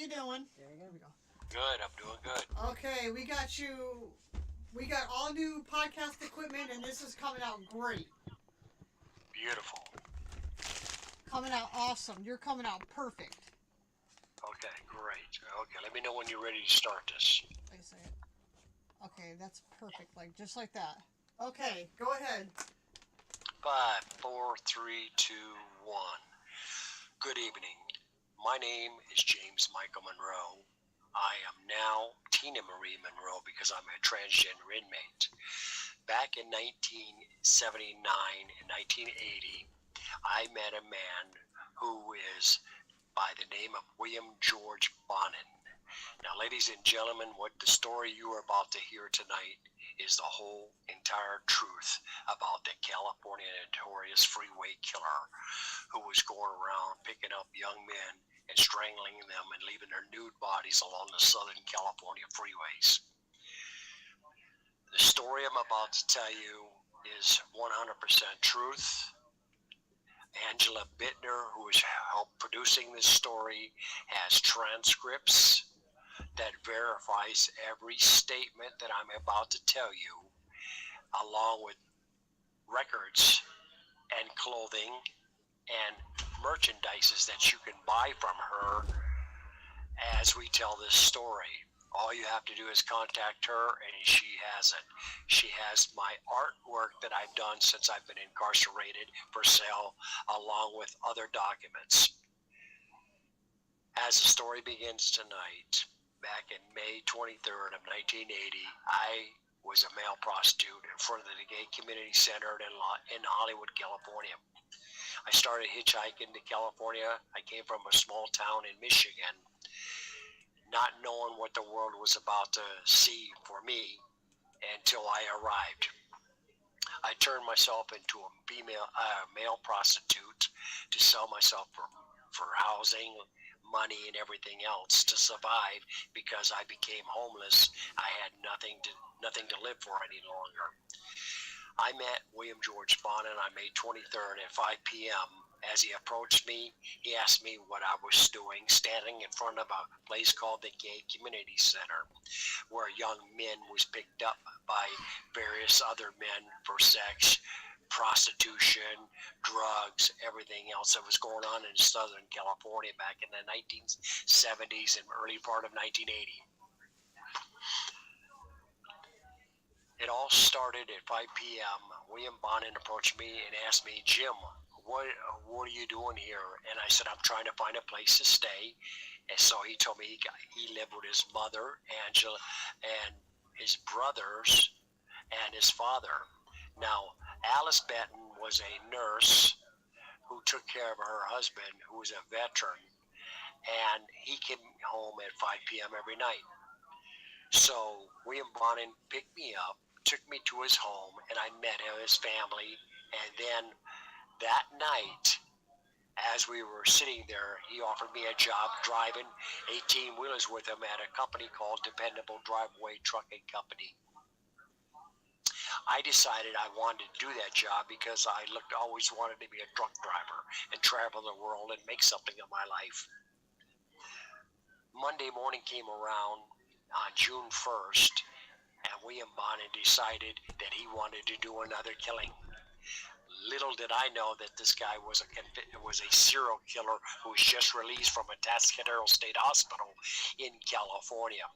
you doing? There we go. Good, I'm doing good. Okay, we got you. We got all new podcast equipment, and this is coming out great. Beautiful. Coming out awesome. You're coming out perfect. Okay, great. Okay, let me know when you're ready to start this. Wait a second. Okay, that's perfect. Just like that. Okay, go ahead. 5, 4, 3, 2, 1. Good evening. My name is James Michael Monroe. I am now Tina Marie Monroe because I'm a transgender inmate. Back in 1979 and 1980, I met a man who is by the name of William George Bonin. Now, ladies and gentlemen, what the story you are about to hear tonight is the whole entire truth about the California notorious freeway killer who was going around picking up young men and strangling them and leaving their nude bodies along the Southern California freeways. The story I'm about to tell you is 100% truth. Angela Bittner, who is helped producing this story, has transcripts that verifies every statement that I'm about to tell you, along with records and clothing and merchandises that you can buy from her as we tell this story. All you have to do is contact her, and she has it. She has my artwork that I've done since I've been incarcerated for sale, along with other documents. As the story begins tonight, back in May 23rd of 1980, I was a male prostitute in front of the Gay Community Center in Hollywood, California. I started hitchhiking to California. I came from a small town in Michigan, not knowing what the world was about to see for me until I arrived. I turned myself into a male prostitute to sell myself for housing, money, and everything else to survive because I became homeless. I had nothing to live for any longer. I met William George Bonin on May 23rd at 5 p.m. As he approached me, he asked me what I was doing, standing in front of a place called the Gay Community Center, where young men was picked up by various other men for sex, prostitution, drugs, everything else that was going on in Southern California back in the 1970s and early part of 1980. It all started at 5 p.m. William Bonin approached me and asked me, Jim, what are you doing here? And I said, I'm trying to find a place to stay. And so he told me he lived with his mother, Angela, and his brothers, and his father. Now, Alice Benton was a nurse who took care of her husband, who was a veteran, and he came home at 5 p.m. every night. So William Bonin picked me up, took me to his home, and I met him, his family, and then that night, as we were sitting there, he offered me a job driving 18-wheelers with him at a company called Dependable Driveway Trucking Company. I decided I wanted to do that job because I always wanted to be a truck driver and travel the world and make something of my life. Monday morning came around on June 1st, and William Bonin decided that he wanted to do another killing. Little did I know that this guy was a serial killer who was just released from a Atascadero State Hospital in California.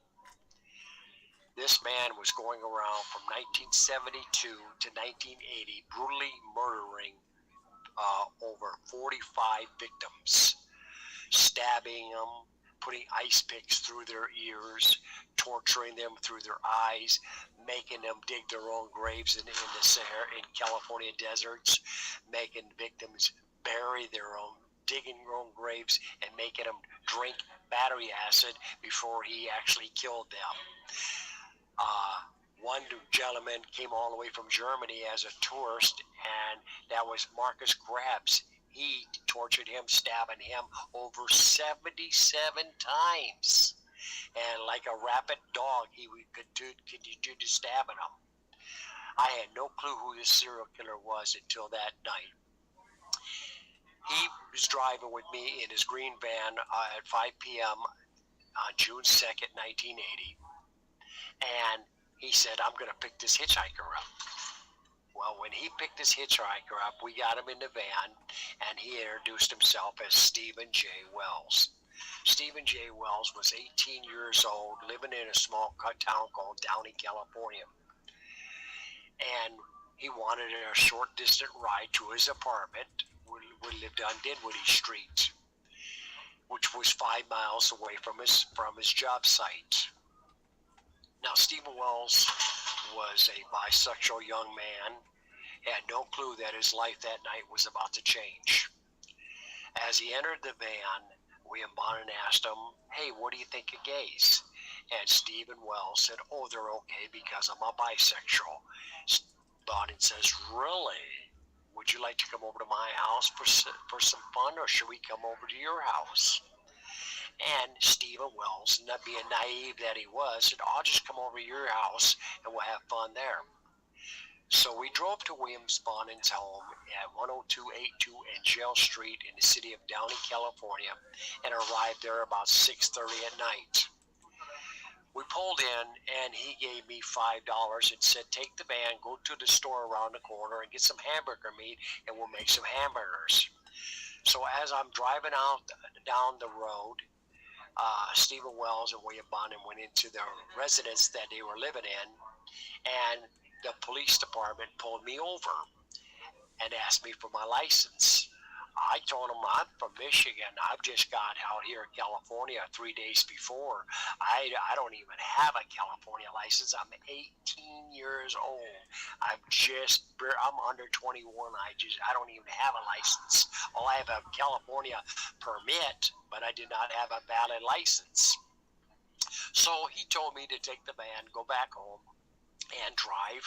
This man was going around from 1972 to 1980, brutally murdering over 45 victims, stabbing them, putting ice picks through their ears, torturing them through their eyes, making them dig their own graves in the Sahara, in California deserts, making victims bury digging their own graves, and making them drink battery acid before he actually killed them. One gentleman came all the way from Germany as a tourist, and that was Marcus Grabs. He tortured him, stabbing him over 77 times. And like a rabid dog, he would continue to stabbing him. I had no clue who this serial killer was until that night. He was driving with me in his green van at 5 p.m. on June 2nd, 1980, and he said, I'm going to pick this hitchhiker up. Well, when he picked this hitchhiker up, we got him in the van, and he introduced himself as Stephen J. Wells. Stephen J. Wells was 18 years old, living in a small town called Downey, California. And he wanted a short distant ride to his apartment. We lived on Dinwiddie Street, which was 5 miles away from his job site. Now, Stephen Wells was a bisexual young man, had no clue that his life that night was about to change. As he entered the van, William Bonin asked him, hey, what do you think of gays? And Stephen Wells said, oh, they're okay because I'm a bisexual. Bonin says, really? Would you like to come over to my house for some fun, or should we come over to your house? And Stephen Wells, not being naive that he was, said, I'll just come over to your house and we'll have fun there. So we drove to William Bonin's home at 10282 Angel Street in the city of Downey, California, and arrived there about 6:30 at night. We pulled in, and he gave me $5 and said, take the van, go to the store around the corner and get some hamburger meat, and we'll make some hamburgers. So as I'm driving out down the road, Stephen Wells and William Bonin went into their residence that they were living in, and the police department pulled me over and asked me for my license. I told them I'm from Michigan. I've just got out here in California 3 days before. I don't even have a California license. I'm 18 years old. I'm under 21. I don't even have a license. Well, I have a California permit, but I did not have a valid license. So he told me to take the van, go back home, and drive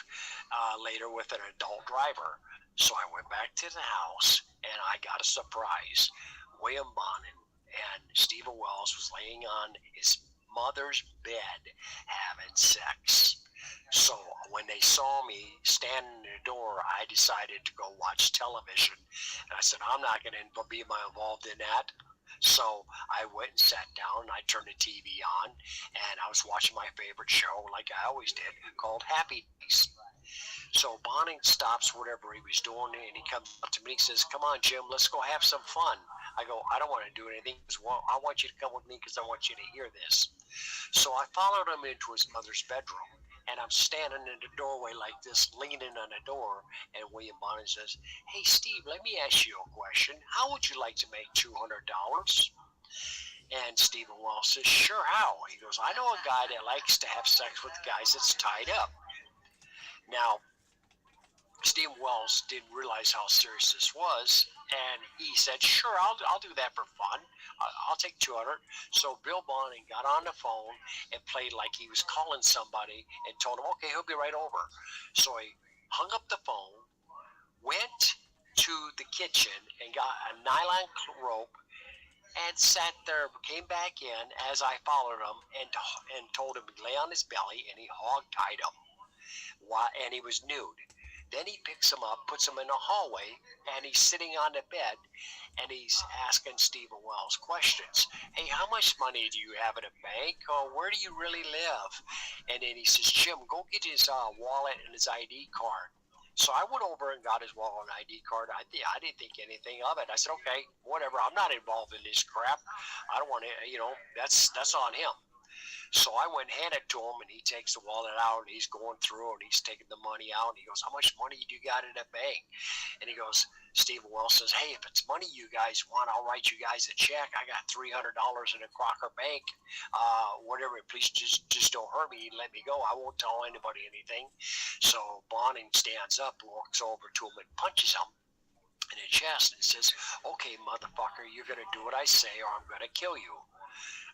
later with an adult driver. So I went back to the house, and I got a surprise. William Bonin and Stephen Wells was laying on his mother's bed having sex. So when they saw me standing in the door, I decided to go watch television. And I said, I'm not going to be involved in that. So I went and sat down, and I turned the TV on, and I was watching my favorite show, like I always did, called Happy Days. So Bonin stops whatever he was doing, and he comes up to me and says, come on, Jim, let's go have some fun. I go, I don't want to do anything. He goes, well, I want you to come with me because I want you to hear this. So I followed him into his mother's bedroom, and I'm standing in the doorway like this, leaning on the door, and William Bonin says, hey, Steve, let me ask you a question. How would you like to make $200? And Stephen Wells says, sure, how? He goes, I know a guy that likes to have sex with guys that's tied up. Now, Stephen Wells didn't realize how serious this was, and he said, sure, I'll do that for fun. I'll take 200. So Bill Bonin got on the phone and played like he was calling somebody and told him, okay, he'll be right over. So he hung up the phone, went to the kitchen and got a nylon rope and sat there, came back in as I followed him and told him to lay on his belly, and he hog-tied him. And he was nude. Then he picks him up, puts him in the hallway, and he's sitting on the bed, and he's asking Stephen Wells questions. Hey, how much money do you have in a bank? Or where do you really live? And then he says, Jim, go get his wallet and his ID card. So I went over and got his wallet and ID card. I didn't think anything of it. I said, okay, whatever. I'm not involved in this crap. I don't want to, that's on him. So I went and handed it to him, and he takes the wallet out, and he's going through, and he's taking the money out, and he goes, how much money do you got in that bank? And he goes, Stephen Wells says, hey, if it's money you guys want, I'll write you guys a check. I got $300 in a Crocker bank. Whatever, please just don't hurt me. Let me go. I won't tell anybody anything. So Bonin stands up, walks over to him, and punches him in the chest and says, okay, motherfucker, you're going to do what I say, or I'm going to kill you.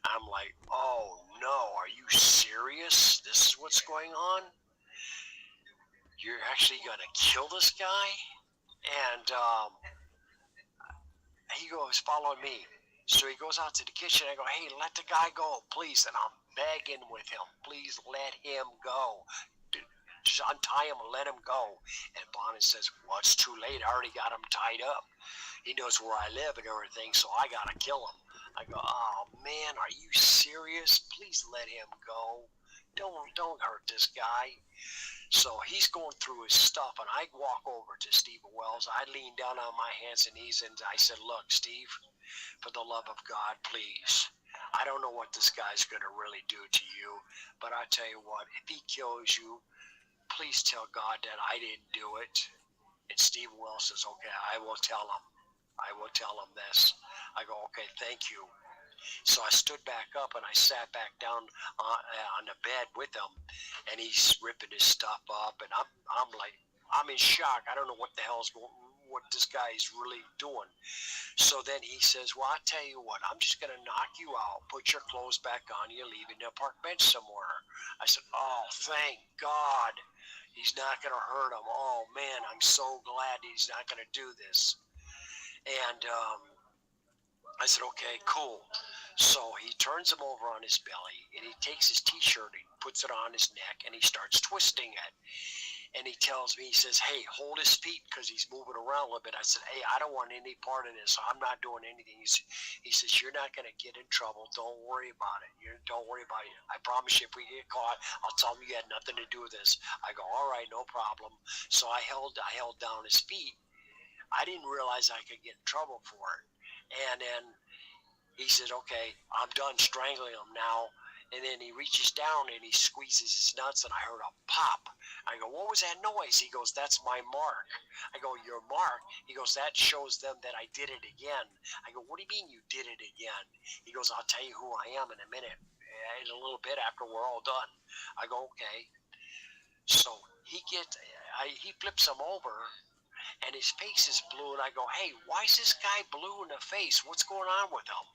I'm like, oh no, are you serious? This is what's going on? You're actually going to kill this guy? And he goes, follow me. So he goes out to the kitchen. I go, hey, let the guy go, please. And I'm begging with him, please let him go. Just untie him and let him go. And Bonin says, well, it's too late. I already got him tied up. He knows where I live and everything, so I got to kill him. I go, oh man, are you serious? Please let him go. Don't hurt this guy. So he's going through his stuff, and I walk over to Steve Wells. I lean down on my hands and knees, and I said, look, Steve, for the love of God, please. I don't know what this guy's going to really do to you, but I tell you what, if he kills you, please tell God that I didn't do it. And Steve Wells says, okay, I will tell him. I will tell him this. I go, okay, thank you. So I stood back up and I sat back down on the bed with him, and he's ripping his stuff up, and I'm like, I'm in shock. I don't know what the hell's going, what this guy is really doing. So then he says, well, I'll tell you what, I'm just going to knock you out, put your clothes back on, you're leaving the park bench somewhere. I said, oh, thank God. He's not going to hurt him. Oh, man, I'm so glad he's not going to do this. And I said, okay, cool. So he turns him over on his belly, and he takes his T-shirt and puts it on his neck, and he starts twisting it. And he tells me, he says, hey, hold his feet, because he's moving around a little bit. I said, hey, I don't want any part of this, so I'm not doing anything. He says, you're not going to get in trouble. Don't worry about it. Don't worry about it. I promise you, if we get caught, I'll tell him you had nothing to do with this. I go, all right, no problem. So I held down his feet. I didn't realize I could get in trouble for it. And then he said, okay, I'm done strangling him now. And then he reaches down and he squeezes his nuts, and I heard a pop. I go, what was that noise? He goes, that's my mark. I go, your mark? He goes, that shows them that I did it again. I go, what do you mean you did it again? He goes, I'll tell you who I am in a minute, in a little bit after we're all done. I go, okay. So he flips him over, and his face is blue, and I go, hey, why is this guy blue in the face? What's going on with him?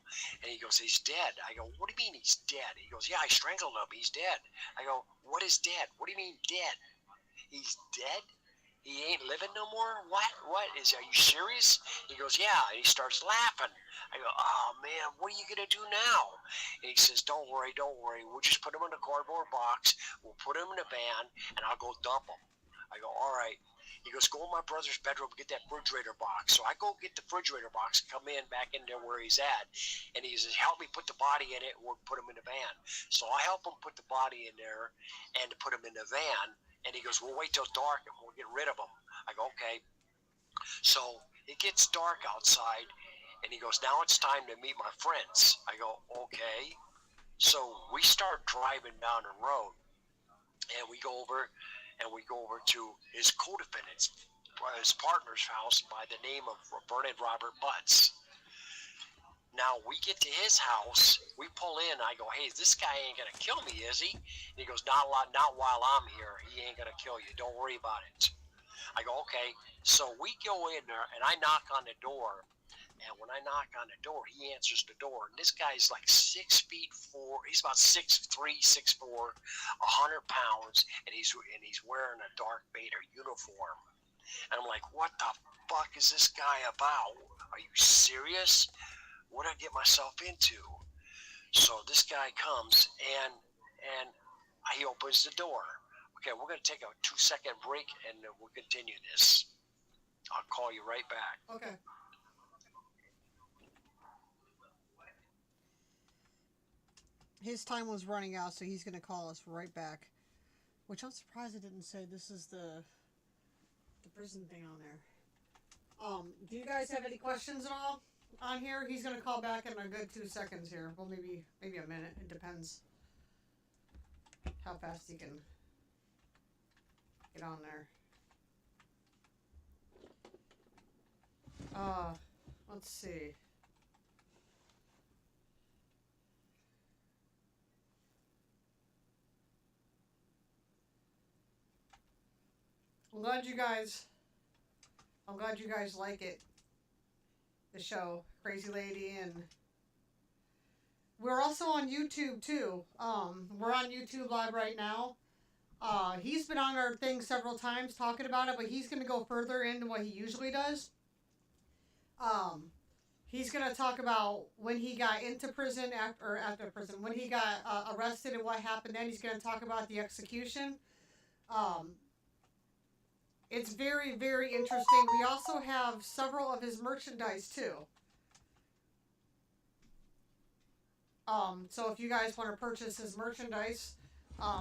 And he goes, he's dead. I go, what do you mean he's dead? He goes, yeah, I strangled him. He's dead. I go, what is dead? What do you mean dead? He's dead? He ain't living no more? What? Are you serious? He goes, yeah. And he starts laughing. I go, oh, man, what are you going to do now? And he says, don't worry. We'll just put him in a cardboard box. We'll put him in a van, and I'll go dump him. I go, all right. He goes, go in my brother's bedroom, get that refrigerator box. So I go get the refrigerator box, come in back in there where he's at, and he says, help me put the body in it, and we'll put him in the van. So I help him put the body in there and put him in the van, and he goes, we'll wait till dark and we'll get rid of him. I go, okay. So it gets dark outside, and he goes, now it's time to meet my friends. I go, okay. So we start driving down the road, and we go over to his co-defendant's, his partner's house by the name of Bernard Robert Butts. Now we get to his house, we pull in, I go, hey, this guy ain't gonna kill me, is he? And he goes, not while I'm here, he ain't gonna kill you, don't worry about it. I go, okay. So we go in there, and I knock on the door, and when I knock on the door, he answers the door, and this guy's like 6'4", he's about 6'3", 6'4", 100 pounds, and he's wearing a Darth Vader uniform. And I'm like, what the fuck is this guy about? Are you serious? What did I get myself into? So this guy comes, and he opens the door. Okay, we're going to take a 2-second break, and we'll continue this. I'll call you right back. Okay. His time was running out, so he's going to call us right back. Which I'm surprised it didn't say this is the prison thing on there. Do you guys have any questions at all on here? He's going to call back in a good 2 seconds here. Well, maybe a minute. It depends how fast he can get on there. Let's see. I'm glad you guys like it. The show, Crazy Lady, and we're also on YouTube too. We're on YouTube Live right now. He's been on our thing several times talking about it, but he's going to go further into what he usually does. He's going to talk about when he got into prison, after prison, when he got arrested and what happened then. He's going to talk about the execution. It's very, very interesting. We also have several of his merchandise too. So if you guys want to purchase his merchandise,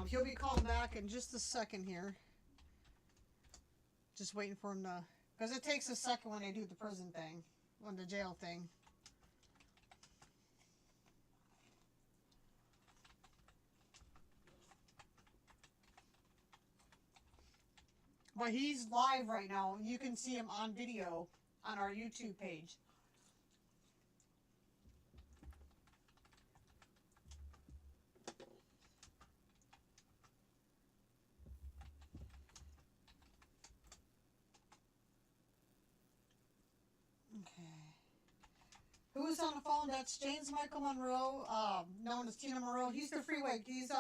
he'll be calling back in just a second here. Just waiting for him to, because it takes a second when they do the prison thing, when the jail thing. But he's live right now. You can see him on video on our YouTube page. Who's on the phone? That's James Michael Monroe, known as Tina Monroe. He's the freeway. He's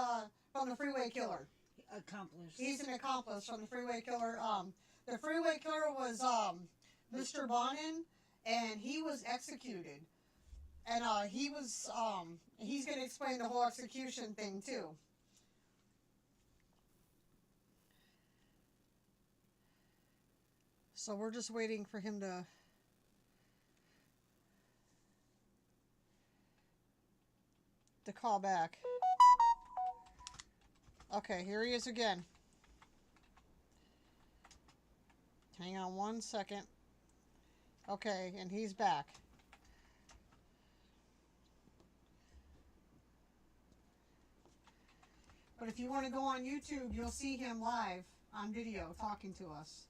from the Freeway Killer. Accomplice. He's an accomplice from the Freeway Killer. The Freeway Killer was Mr. Bonin, and he was executed. And he's going to explain the whole execution thing too. So we're just waiting for him to call back. Okay, here he is again. Hang on one second. Okay, and he's back. But if you want to go on YouTube, you'll see him live on video talking to us.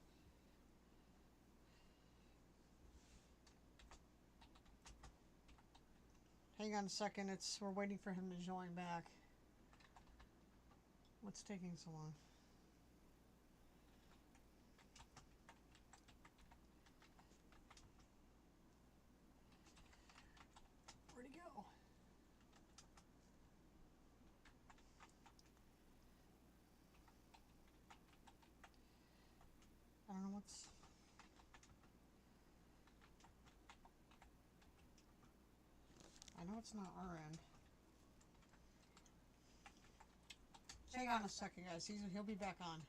Hang on a second, we're waiting for him to join back. What's taking so long? Where'd he go? I don't know what's... I know it's not our end. Hang on a second, guys. He'll be back on.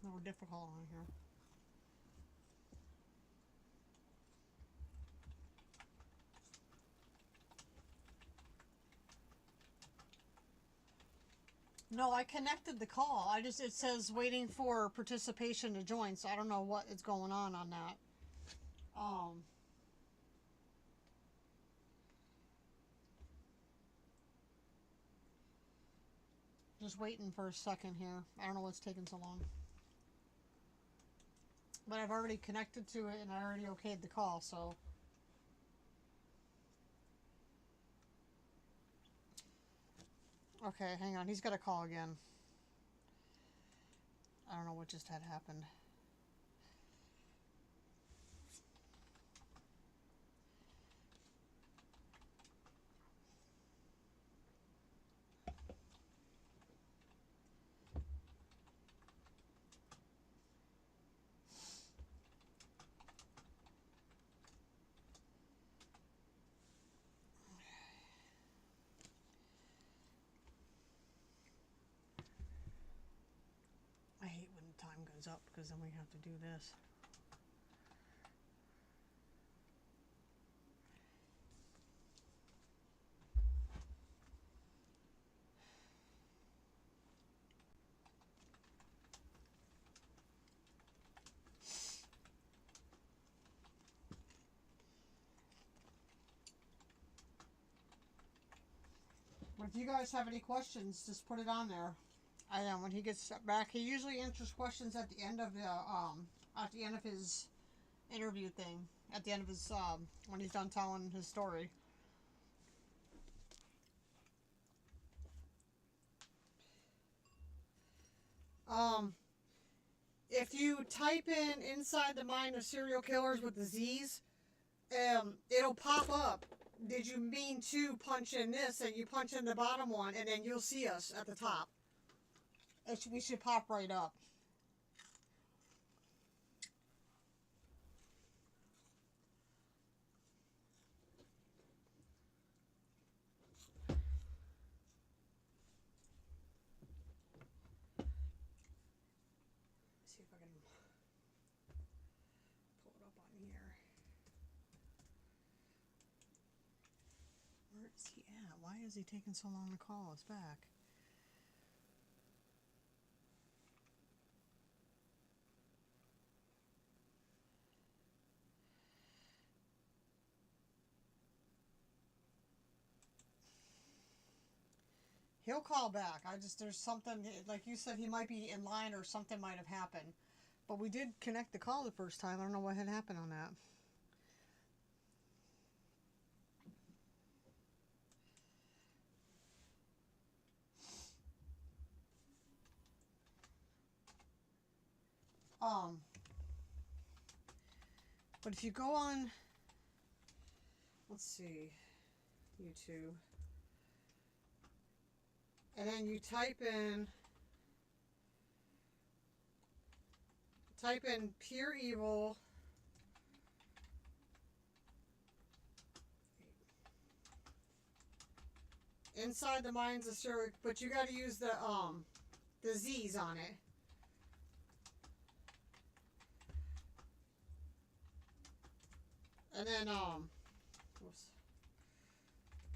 A little difficult on here. No, I connected the call. It says waiting for participation to join, so I don't know what is going on that. Just waiting for a second here. I don't know what's taking so long. But I've already connected to it and I already okayed the call, so. Okay, hang on. He's got a call again. I don't know what just had happened. I hate when time goes up because then we have to do this. But if you guys have any questions, just put it on there. I know when he gets back, he usually answers questions at the end of his interview thing, at the end of his when he's done telling his story. If you type in inside the mind of serial killers with the Z's, it'll pop up. Did you mean to punch in this? And you punch in the bottom one, and then you'll see us at the top. We should pop right up. See if I can pull it up on here. Where's he at? Why is he taking so long to call us back? He'll call back. There's something, like you said, he might be in line or something might have happened. But we did connect the call the first time. I don't know what had happened on that. But if you go on, let's see, YouTube, and then you type in pure evil inside the mindz of Sir, but you got to use the Z's on it. And then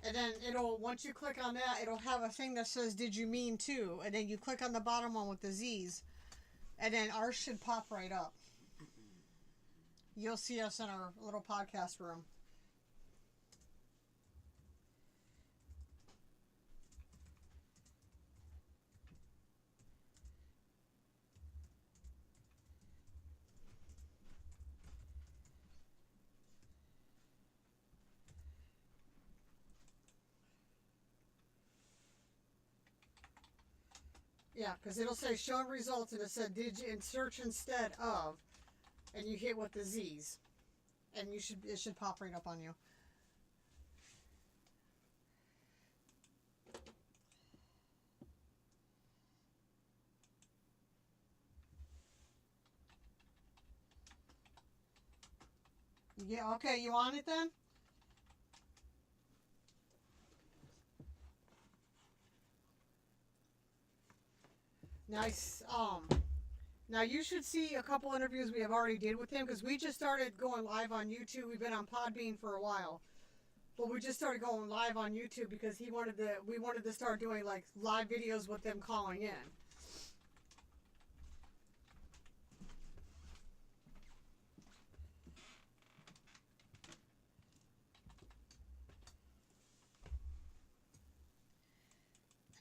and then it'll, once you click on that, it'll have a thing that says, did you mean to? And then you click on the bottom one with the Z's. And then ours should pop right up. You'll see us in our little podcast room. Yeah, because it'll say show results, and it said did you search instead of, and you hit with the Z's, and it should pop right up on you. Yeah, okay, you on it then? Nice. Now you should see a couple interviews we have already did with him, because we just started going live on YouTube. We've been on Podbean for a while, but we just started going live on YouTube because we wanted to start doing like live videos with them calling in.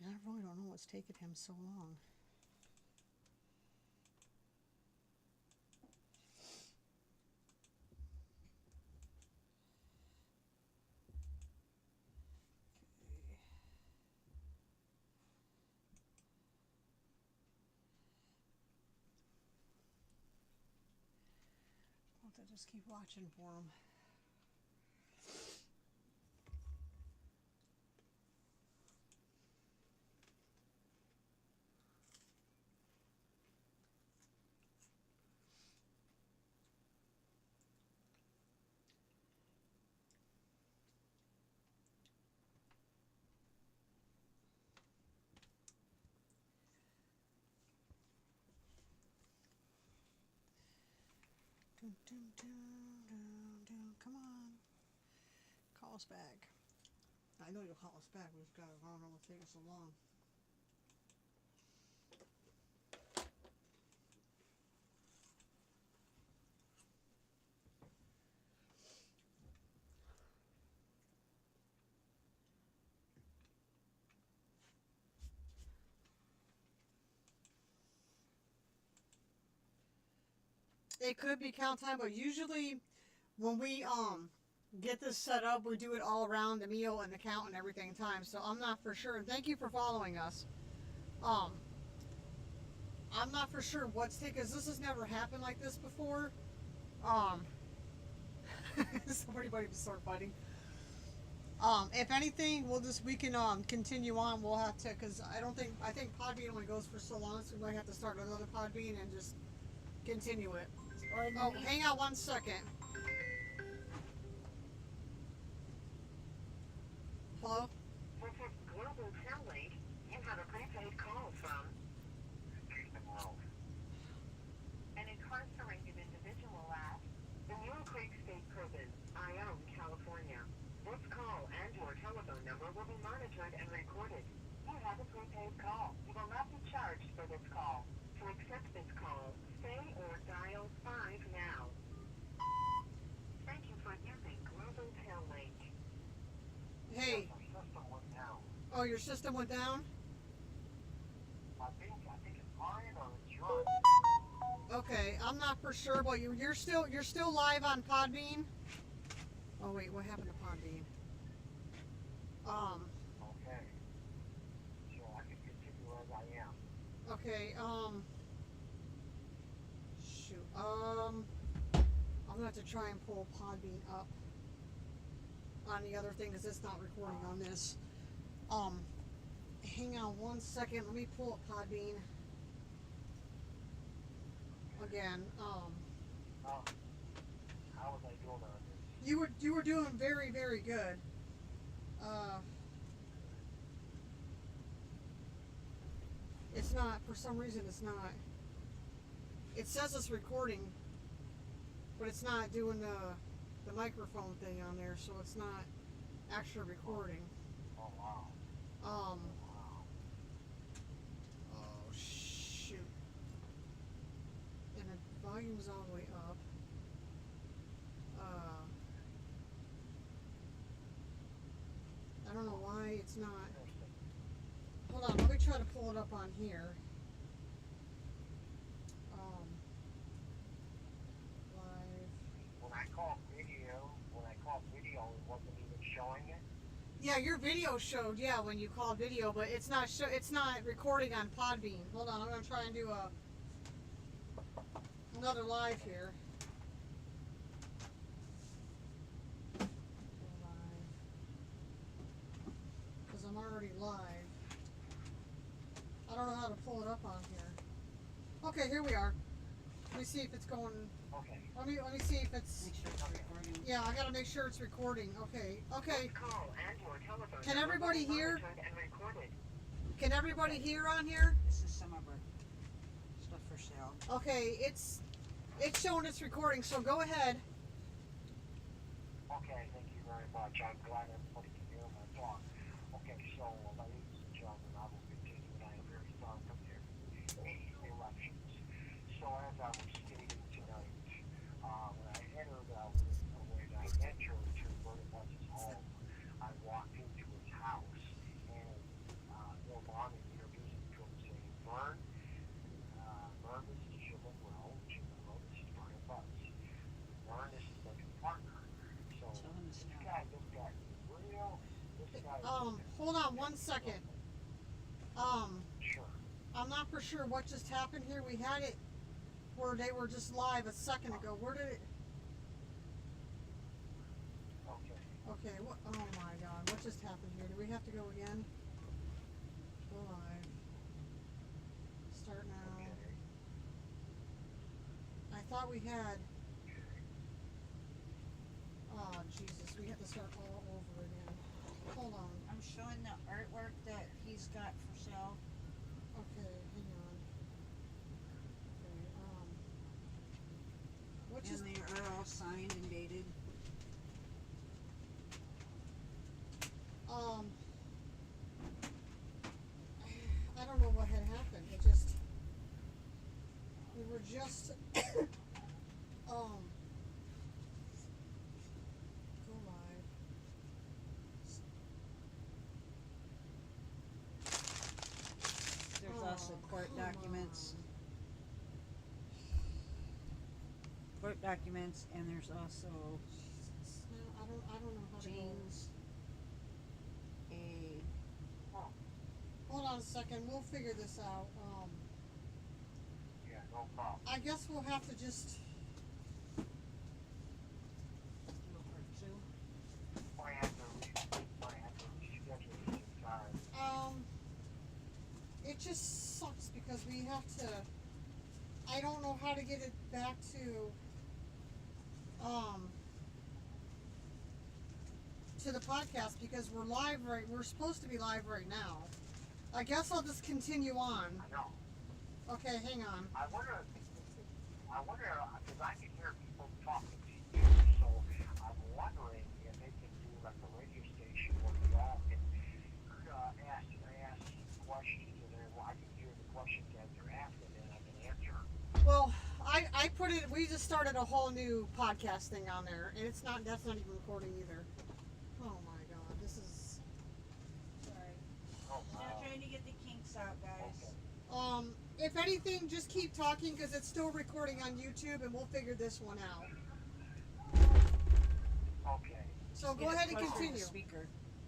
And I really don't know what's taking him so long. To just keep watching for him. Come on. Call us back. I know you'll call us back. We just got to, I don't know what's taking so long. It could be count time, but usually when we get this set up, we do it all around the meal and the count and everything time. So I'm not for sure. Thank you for following us. I'm not for sure what's taking, because this has never happened like this before. Somebody might even start fighting. If anything, we can continue on. We'll have to, because I think Podbean only goes for so long, so we might have to start another Podbean and just continue it. Oh, hang on 1 second. Hello? This is Global Telly. You have a prepaid call from an incarcerated individual at the Mule Creek State Prison, Ione, California. This call and your telephone number have a prepaid call. You will not be charged for this call. To accept this call, say or dial 5 now. Thank you for using Global Tailway. Hey. Our system went down. Oh, your system went down? I think it's mine or it's yours. Okay, I'm not for sure, but you're still live on Podbean. Oh wait, what happened to Podbean? Okay. So I can continue as I am. Okay, shoot, I'm gonna have to try and pull Podbean up on the other thing because it's not recording on this. Hang on one second, let me pull up Podbean again. How was I doing on this? You were doing very, very good. It's not, for some reason it's not. It says it's recording, but it's not doing the microphone thing on there, so it's not actually recording. Oh wow. Oh shoot. And the volume's all the way up. I don't know why it's not. Hold on, let me try to pull it up on here. Live. When I called video, it wasn't even showing it. Yeah, your video showed. Yeah, when you called video, but it's not. It's not recording on Podbean. Hold on, I'm gonna try and do another live here. Because I'm already live. I don't know how to pull it up on here. Okay, here we are. Let me see if it's going. Okay. Let me see if it's. Make sure it's recording. Yeah, I gotta make sure it's recording. Okay. Okay. This call and your telephone Can number everybody will be hear? monitored and recorded. Can everybody hear on here? This is some of our stuff for sale. Okay, it's showing it's recording. So go ahead. Okay, thank you very much. I'm glad everybody can hear my talk. Okay, so ladies and gentlemen, I will continue, and I am very sorry for the elections. So as I was stating tonight, when I entered to Bernie Buzz's home, I walked into his house, and Bill Bond introduced me to him saying, Vern, this is Jim Monroe, this is Bernie Buzz. Vern, this is my new partner. So Tell him to this stop. guy is real. This guy Hold on one second. Sure. I'm not for sure what just happened here. We had it where they were just live a second ago. Where did it? Okay. Okay. What? Oh my God! What just happened here? Do we have to go again? Go live. Start now. Okay. I thought we had. Oh Jesus! We have to start all over again. Hold on. I'm showing the artwork that he's got for sale. Okay, hang on. Okay, what just? And they are all signed and dated. I don't know what had happened. It just, we were just, go live. There's also Oh, court come documents. Court documents, and there's also Jesus. No, I don't know how to go. James. Hold on a second. We'll figure this out. Yeah, no problem. I guess we'll have to just. I have to reschedule this time. It just sucks because we have to. I don't know how to get it back to the podcast because we're live we're supposed to be live right now. I guess I'll just continue on. I know. Okay, hang on. I wonder, because I can hear people talking to you, so I'm wondering if they can do like a radio station where we all can ask put it. We just started a whole new podcast thing on there, and it's not. That's not even recording either. Oh my god, this is. Sorry. Oh, Still trying to get the kinks out, guys. If anything, just keep talking because it's still recording on YouTube, and we'll figure this one out. Okay. So Just go get it ahead and closer to the continue. Speaker.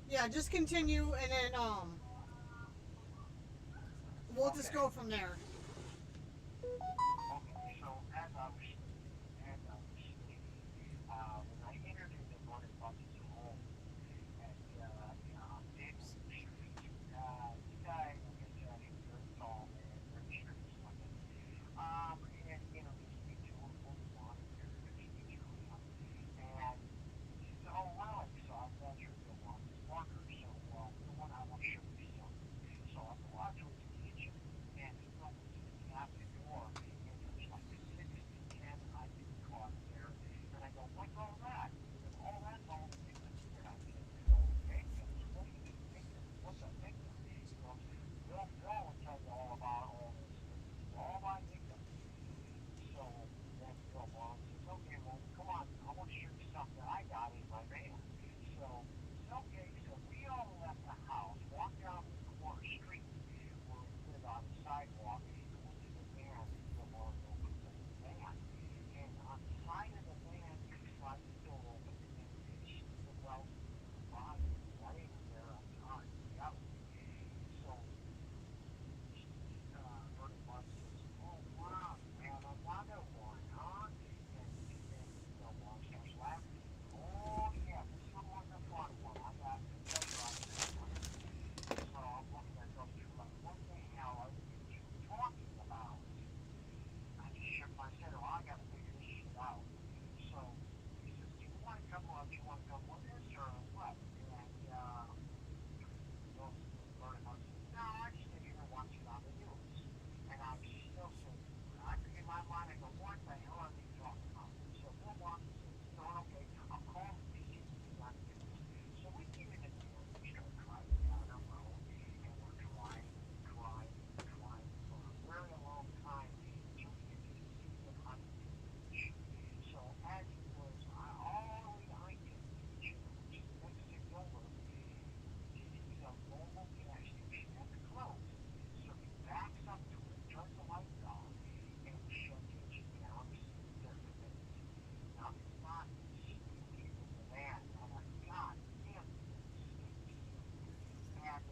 Yeah, just continue, and then we'll just Okay. go from there. Okay, so as I was stating, when I interviewed the one in Bucky's home at Davis Street, the guy, like I said, he was very tall man, very straight looking. And introduced me to him, introduced me to him, and he said, "Oh, well, so I'm glad you're the longest worker, so you know what, I want to show you something." So I go out to his kitchen, and he opens the cabinet door, and there's like 6 to 10 ID cards there, and I go, "What's all that?" He goes, "Oh, that's all the victims that I did." I go, "Victims? What do you mean victims? What's a victim?" He goes, "Phil will tell you all about all this. It's all about victims." So then Phil Long says, "Okay, well, come on, I want to show you something that I got in my van." So he said, "Okay." So we all left the house, walked down the corner street where we live on the sidewalk, and went to the van, and Phil Long opened the van. And on the side of the van, he slides the door open, and Stephen Wells's body is laying there on the out. So Vernon Mark says, "Oh, wow, you have another one, huh?" And Phil Long starts laughing. "Oh, yeah, this one was a fun one. I got to tell you about this one." So I'm looking at those two like, "What the hell are you two talking about?" I just shook my head. "Oh, I got to figure this shit out." So he says, "Do you want to come or do you want to come with us or what?" And Vernon Mark says, "No, I just sit here and watch it on the news." And I'm still saying, I think in my mind, I go, "What the hell are they talking about?" So Bill Watson says, "You know, okay, I'll call the CCTV on the news." So we get in the van, we start driving down the road, and we're driving for a very long time until we get to the city of Huntington Beach. So as he goes all the way to Huntington Beach, which is the next city over, he sees a mobile gas station that's closed. So he backs up to it, turns the lights on, and shuts the engine down. He sits there for minutes. Now it's not stinking in the van. I'm like, "God damn, it stinks." And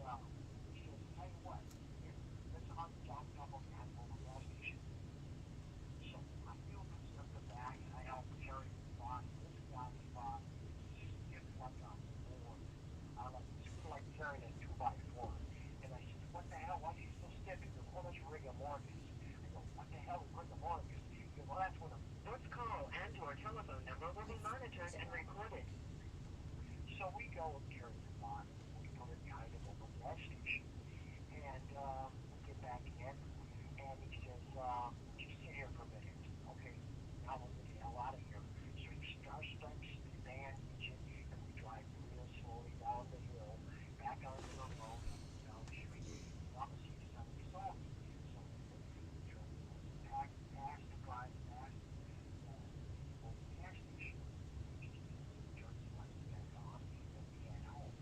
he says, "Tell you what, here, let's double that mobile gas station." So I opens up the back, and I help carry the box. This guy's body is stiff like a board. It's like carrying a 2x4. And I said, "What the hell? Why is he so stiff?" He goes, "Oh, that's rigor mortis." I go, "What the hell is rigor mortis?" He goes, "Well, that's when a..." This call and/or telephone number will be monitored and recorded. So we go and carry the body. We put it behind a mobile gas station. And we get back in, and he says, "Just sit here for a minute." Okay, now we'll get the hell out of here. So he starts the van engine, and we drive real slowly down the hill, back onto the road, down the street. We want to see somebody saw me. So we drive past the drive, past the mobile gas station. He turns the lights back on, and we head home.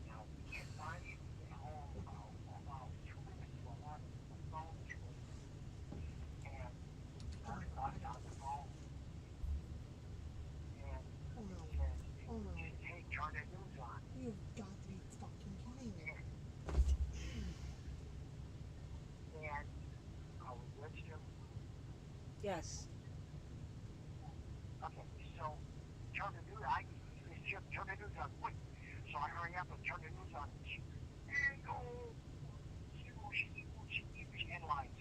Now, we finally get home about 2 minutes to 11, and the phone is ringing. And Vernon Mark's on the phone, and Oh no. he says, Oh no. "Hey, turn the news on." You've got to be fucking kidding me. And are we good still? Yes. Okay, so turn the news. It's just turn the news on quick. So I hurry up and turn the news on. Big old huge headlines.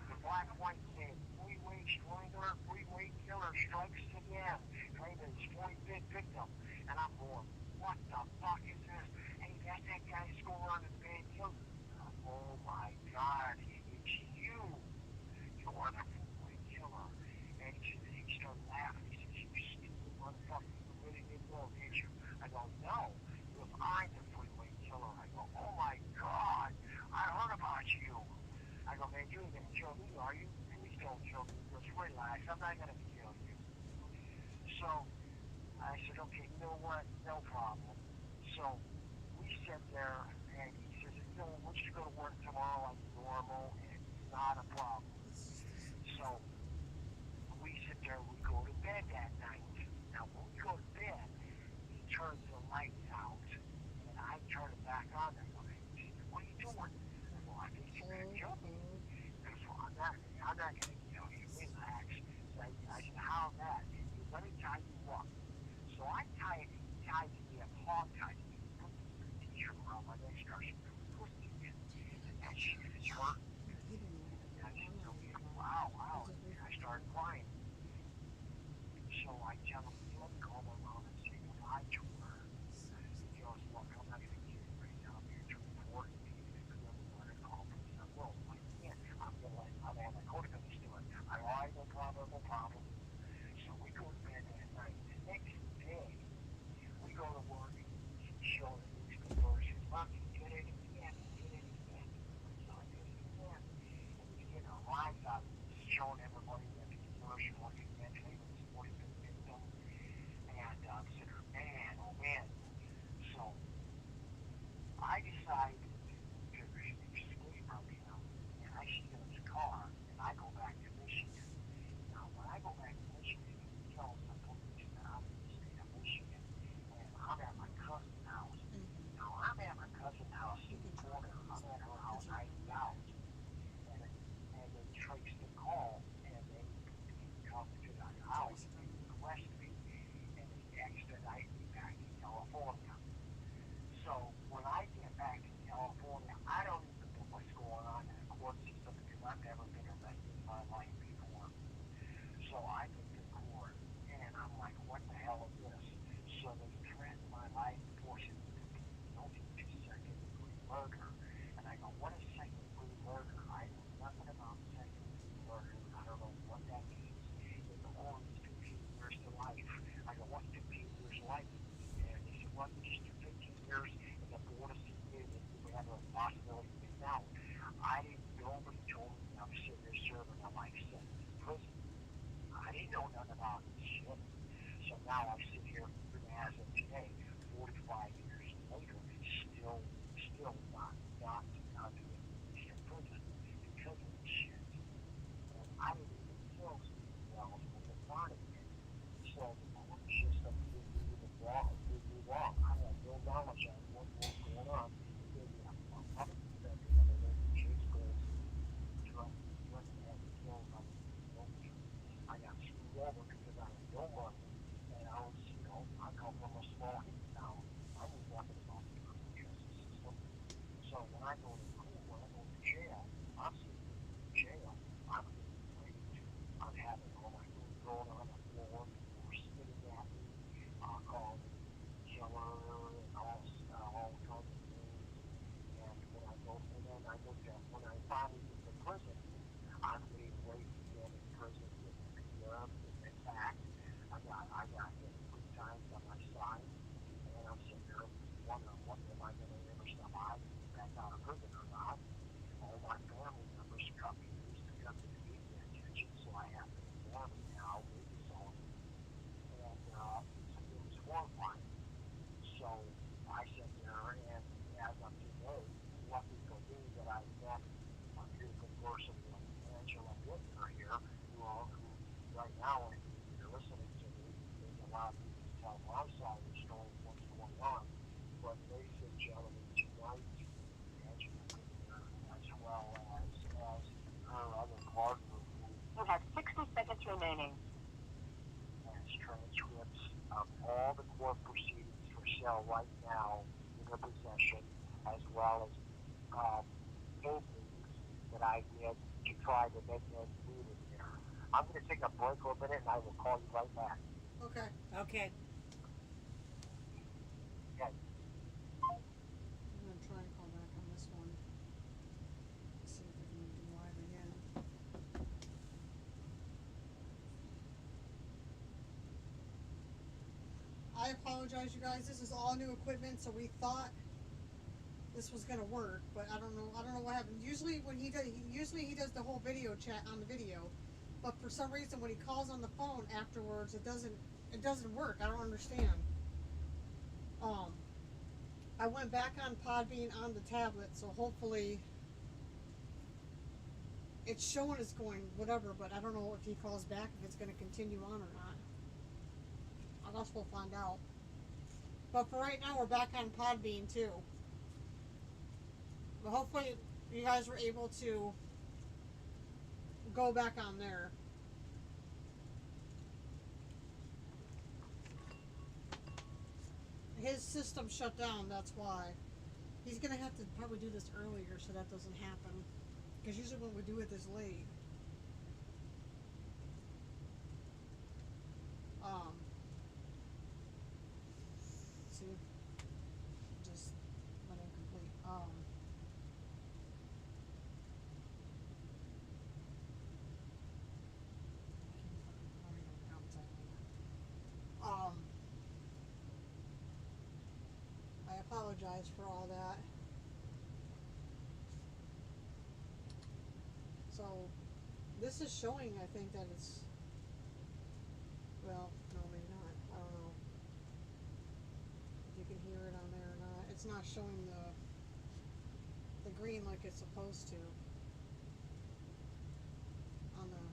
The black white saying, "Freeway strangler, freeway killer strikes again, claiming his 45th victim." And I'm going, "What the fuck is this?" Hey, that's that guy who's going around in the van killing. Oh my God, it's you. You're the freeway killer. And he started laughing. He says, "You stupid motherfucker, you really didn't know, did you?" I go, "No." He goes, "I'm the freeway killer." I go, "Oh my God, I heard about you." I go, "Man, you ain't gonna kill me, are you? Please don't kill me." He goes, relax. I'm not going to kill you. So I said, okay, you know what? No problem. So we sit there, and he says, you know, we'll just go to work tomorrow like normal, and it's not a problem. So we sit there, we go to bed that night. Now, when we go to bed, he turns the lights out, and I turn it back on. I go, hey, what are you doing? I go, I think you're going to kill me. I go, I'm not going to kill you. Relax. So I said, how that? He said, let me tie you up. So I tied me up, hog tied me, put the t-shirt around my neck, started twisting it, and she was hurt. And I said, wow. And I started crying. So I tell him, let me call my mom and say goodbye to her. He goes, look, I'm not going to kill you right now. I'm here to report you. Because I'm going to call police. I will. I can't. I'm on my co-defendant's doing. All right, no problem. So we go to bed that night. The next day, we go to work. Show the newspaper. She says, Mom, you did it again. So I did it again. And he's getting a rise out of it, showing everybody that the commercial was mentally with his 45th victim. And I said, man. So I decide to escape from him. And I steal his car. And I go back to Michigan. Now, when I go back to Michigan, he tells the police that I'm in the state of Michigan. And I'm at my cousin's house. Now, I'm at my cousin's house in the corner. I'm at her house hiding out. And they trace the call, and they come to the house and request me, and they extradite me back to California. So when I get back to California, I don't even know what's going on in the court system because I've never been arrested in my life before. So I get to court, and I'm like, what the hell is this? So they threaten my life, forcing me to plead guilty to second-degree murder. And I go, what is second-degree murder? I know nothing about second-degree murder. I don't know what that means. They go, oh, it's 15 years to life. I go, what's 15 years to life? And they said, well, you just do 15 years, and the board of CPA, we have a possibility of getting out. Nobody told me I'm sitting there serving a life sentence in prison. I didn't know nothing about this shit. So now I sit here, even as of today, 45 years later, still not being released from prison because of this shit. And I didn't even kill Steve Wells when they wanted me. So the court system did me wrong. I had no knowledge on what was going on. They gave me a public defender by the name of Chase Goldston, drug and had me killed by the soldier. I got screwed over because I had no money, and I was, I come from a small hick town. I knew nothing about the criminal justice system. So when I go to court, when I go to jail, I'm sitting in jail. I'm getting raped. I'm having all my food thrown on the floor. People are spitting at me, calling me killer and all kinds of things. And when I finally get to prison, I'm getting raped again in prison, getting beat up, getting attacked. I got hit 3 times on my side, and I'm sitting there wondering, what am I going to ever survive and get back out of prison or not? All my family members used to come to the media attention, so I have to inform them now. They disown me, and it was horrifying. So I sat there, and as of today, lucky for me that I met a beautiful person like Angela Whitner here, who right now, if you're listening to me, there's a lot of people to tell my side of the story of what's going on. But ladies and gentlemen, tonight, Angela Whitner, as well as her other partner, who You have 60 seconds remaining. has transcripts of all the court proceedings for sale right now in her possession, as well as paintings that I did to try to make ends meet in here. I'm going to take a break for a minute, and I will call you right back. Okay. Okay. Okay. I'm gonna try and call back on this one. See if we can do live again. I apologize, you guys. This is all new equipment, so we thought this was gonna work, but I don't know what happened. Usually when he does the whole video chat on the video, but for some reason when he calls on the phone afterwards, it doesn't work. I don't understand. I went back on Podbean on the tablet, so hopefully it's showing it's going whatever, but I don't know if he calls back if it's going to continue on or not. I guess we'll find out. But for right now, we're back on Podbean too. But hopefully you guys were able to go back on there. His system shut down, that's why. He's gonna have to probably do this earlier so that doesn't happen. Because usually when we do it this late. See? Just went incomplete. I apologize for all that. So, this is showing, I think, that it's, well, no, maybe not. I don't know if you can hear it on there or not. It's not showing the green like it's supposed to on the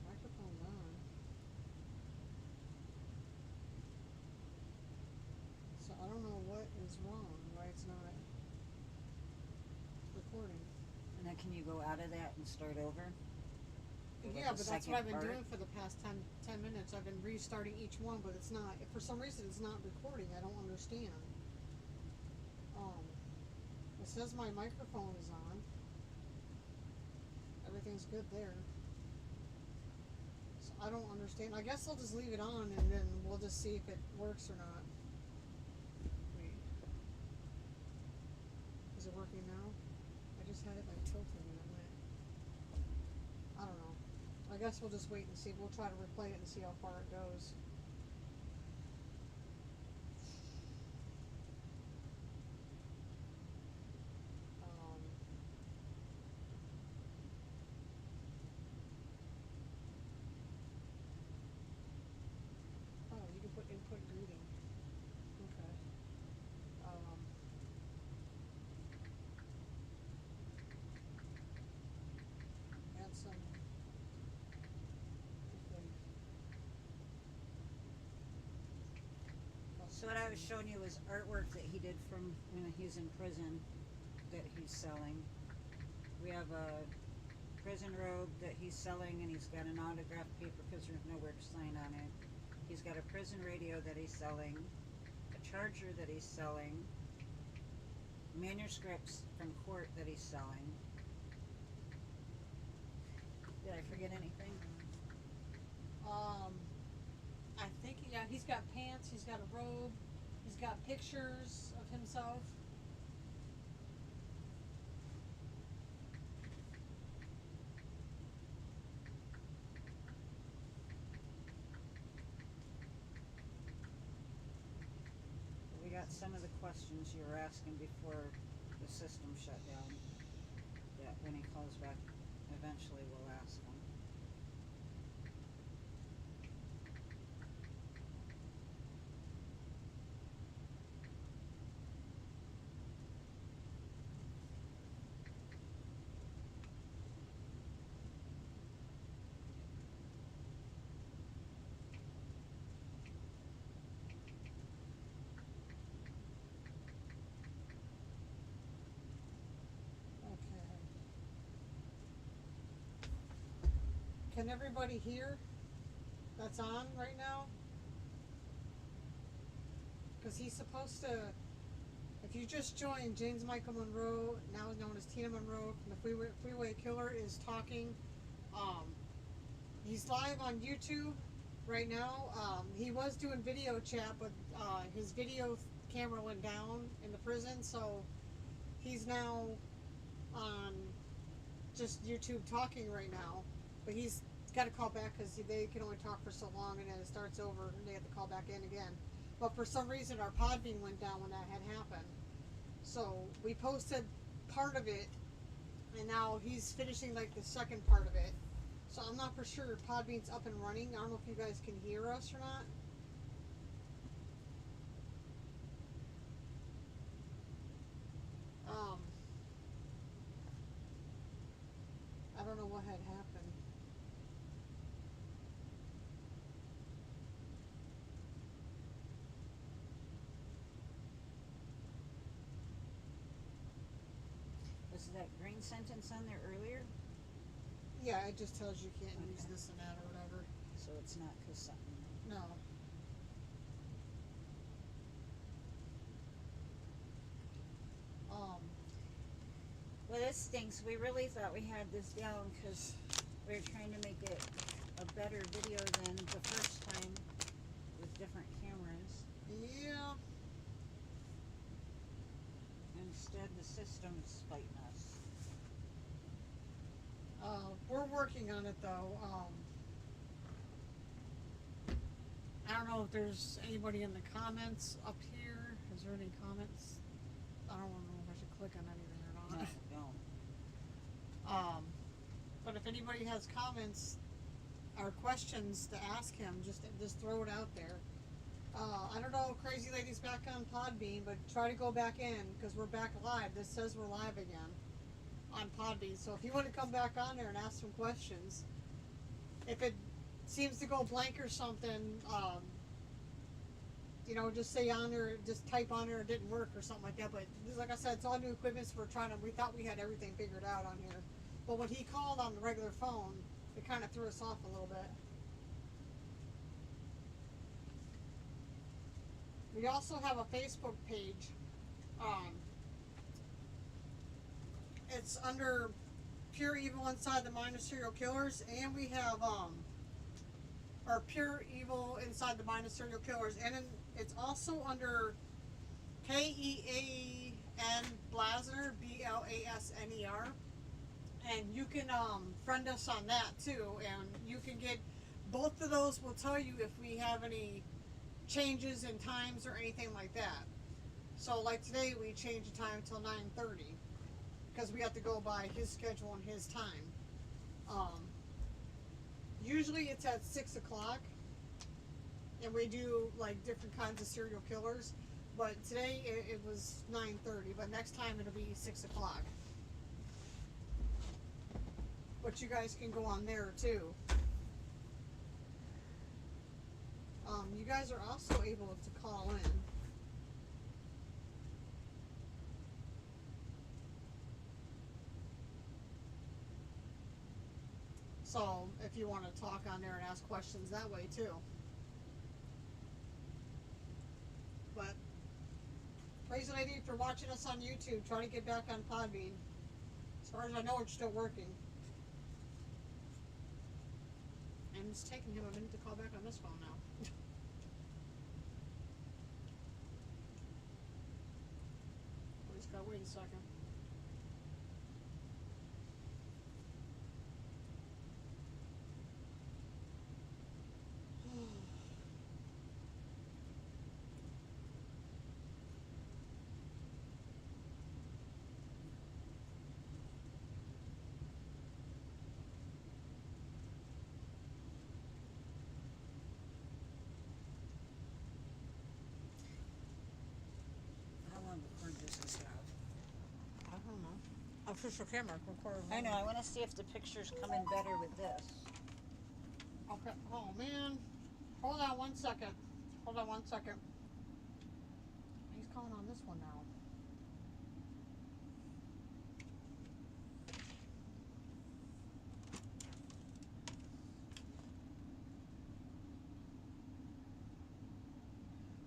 microphone's on. So I don't know what is wrong, why it's not recording. And then can you go out of that and start over? Yeah, but that's what I've been doing for the past 10 minutes. I've been restarting each one, but it's not, if for some reason it's not recording. I don't understand. It says my microphone is on. Everything's good there. So I don't understand. I guess I'll just leave it on and then we'll just see if it works or not. Wait. Is it working now? I just had it like tilted and it went. I don't know. I guess we'll just wait and see. We'll try to replay it and see how far it goes. Oh, you can put input greeting. Okay. Add some. So what I was showing you is artwork that he did from when he's in prison that he's selling. We have a prison robe that he's selling, and he's got an autographed paper because there's nowhere to sign on it. He's got a prison radio that he's selling, a charger that he's selling, manuscripts from court that he's selling. Did I forget anything? I think, yeah, he's got pants, he's got a robe, he's got pictures of himself. We got some of the questions you were asking before the system shut down that when he calls back, eventually we'll ask him. Can everybody hear that's on right now? Because he's supposed to, if you just joined, James Michael Monroe, now known as Tina Monroe from the Freeway Killer, is talking. He's live on YouTube right now. He was doing video chat, but his video camera went down in the prison, so he's now on just YouTube talking right now. But he's got to call back because they can only talk for so long, and then it starts over and they have to call back in again. But for some reason our Podbean went down when that had happened. So we posted part of it and now he's finishing like the second part of it. So I'm not for sure if Podbean's up and running. I don't know if you guys can hear us or not. I don't know what had happened. Was that green sentence on there earlier? Yeah, it just tells you can't use Okay. this and that or whatever. So it's not because something. No. Well, this stinks. We really thought we had this down because we were trying to make it a better video than the first time with different cameras. Yeah. Instead, the system's fighting us. We're working on it though. I don't know if there's anybody in the comments up here. Is there any comments? I don't know if I should click on anything or No, not. don't. But if anybody has comments or questions to ask him, just throw it out there. I don't know if Crazy Lady's back on Podbean, but try to go back in because we're back live. This says we're live again on Podbean. So if you want to come back on there and ask some questions, if it seems to go blank or something, you know, just say on there, just type on there it didn't work or something like that. But like I said, it's all new equipment, so we thought we had everything figured out on here. But when he called on the regular phone, it kind of threw us off a little bit. We also have a Facebook page. It's under Pure Evil Inside the Mind of Serial Killers, and we have or Pure Evil Inside the Mind of Serial Killers, and it's also under KEAN Blasner, BLASNER, and you can friend us on that too, and you can get both of those. Will tell you if we have any changes in times or anything like that. So like today we changed the time till 9:30 because we have to go by his schedule and his time. Usually it's at 6 o'clock, and we do like different kinds of serial killers, but today it was 9:30, but next time it'll be 6 o'clock. But you guys can go on there too. You guys are also able to call in. So if you want to talk on there and ask questions that way too. But Crazy Lady, if you're watching us on YouTube, try to get back on Podbean. As far as I know, it's still working. And it's taking him a minute to call back on this phone now. We just gotta wait a second. How long before does this have? I don't know. I'll push the camera. Record. I know. I want to see if the pictures come in better with this. Okay. Oh man. Hold on 1 second. Hold on 1 second. He's calling on this one now.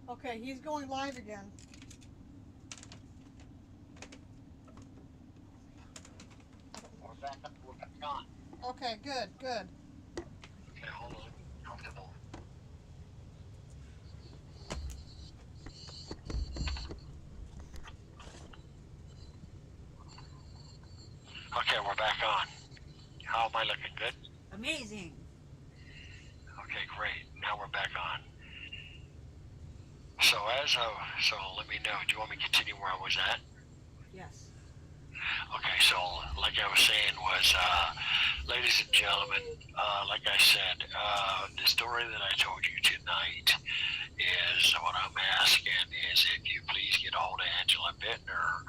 Okay, he's going live again. We're back on. Okay, good, good. Okay, hold on. Comfortable. Okay, we're back on. How am I looking? Good? Amazing. Okay, great. Now we're back on. So let me know. Do you want me to continue where I was at? Yes. Okay, so like I was saying was, ladies and gentlemen, like I said, the story that I told you tonight is what I'm asking is if you please get a hold of Angela Bittner.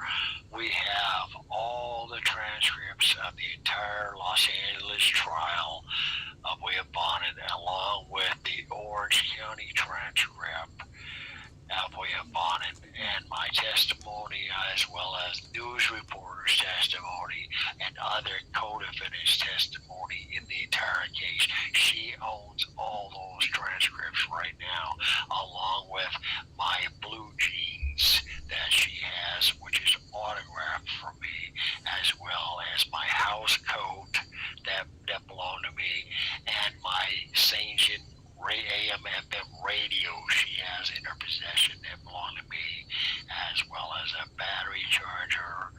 We have all the transcripts of the entire Los Angeles trial of William Bonnet, along with the Orange County transcript of William Bonnet and my testimony, as well as news reporters' testimony and other co-defendants' testimony in the entire case. She owns all those transcripts right now, along with my blue jeans that she has, which is autographed from me, as well as my house coat that belonged to me, and my St. AM FM radio she has in her possession that belong to me, as well as a battery charger,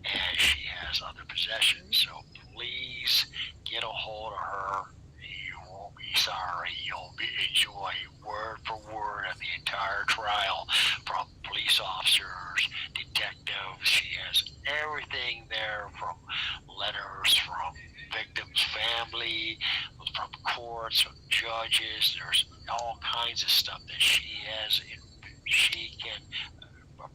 and she has other possessions. So please get a hold of her. You won't be sorry. You'll enjoy word for word of the entire trial, from police officers, detectives. She has everything there, from letters from victims' family, from courts, from judges. There's all kinds of stuff that she has, and she can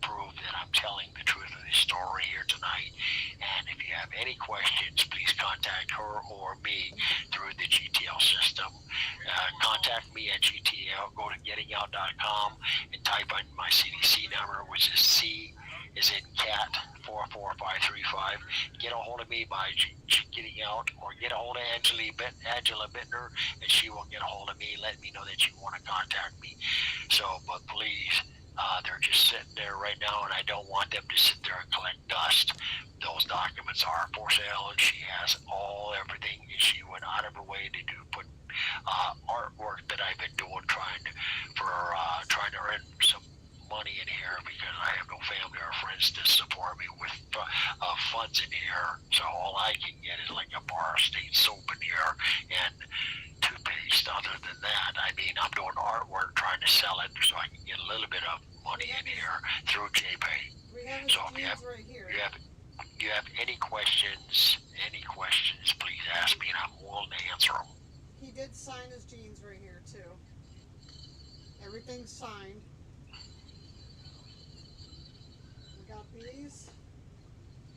prove that I'm telling the truth of this story here tonight. And if you have any questions, please contact her or me through the GTL system. Contact me at GTL. Go to gettingout.com and type in my CDC number, which is C is in cat 44535. Get a hold of me by getting out, or get a hold of Angela Bittner, and she will get a hold of me. Let me know that you want to contact me. So, but please, they're just sitting there right now, and I don't want them to sit there and collect dust. Those documents are for sale, and she has everything, and she went out of her way to put artwork that I've been doing, trying to earn some money in here, because I have no family or friends to support me with funds in here. So all I can get is like a bar state soap in here and toothpaste. Other than that, I mean, I'm doing artwork, trying to sell it so I can get a little bit of money in here through JPay. So if you have, right here. you have any questions, please ask me, and I'm willing to answer them. He did sign his jeans right here too. Everything's signed. We got these,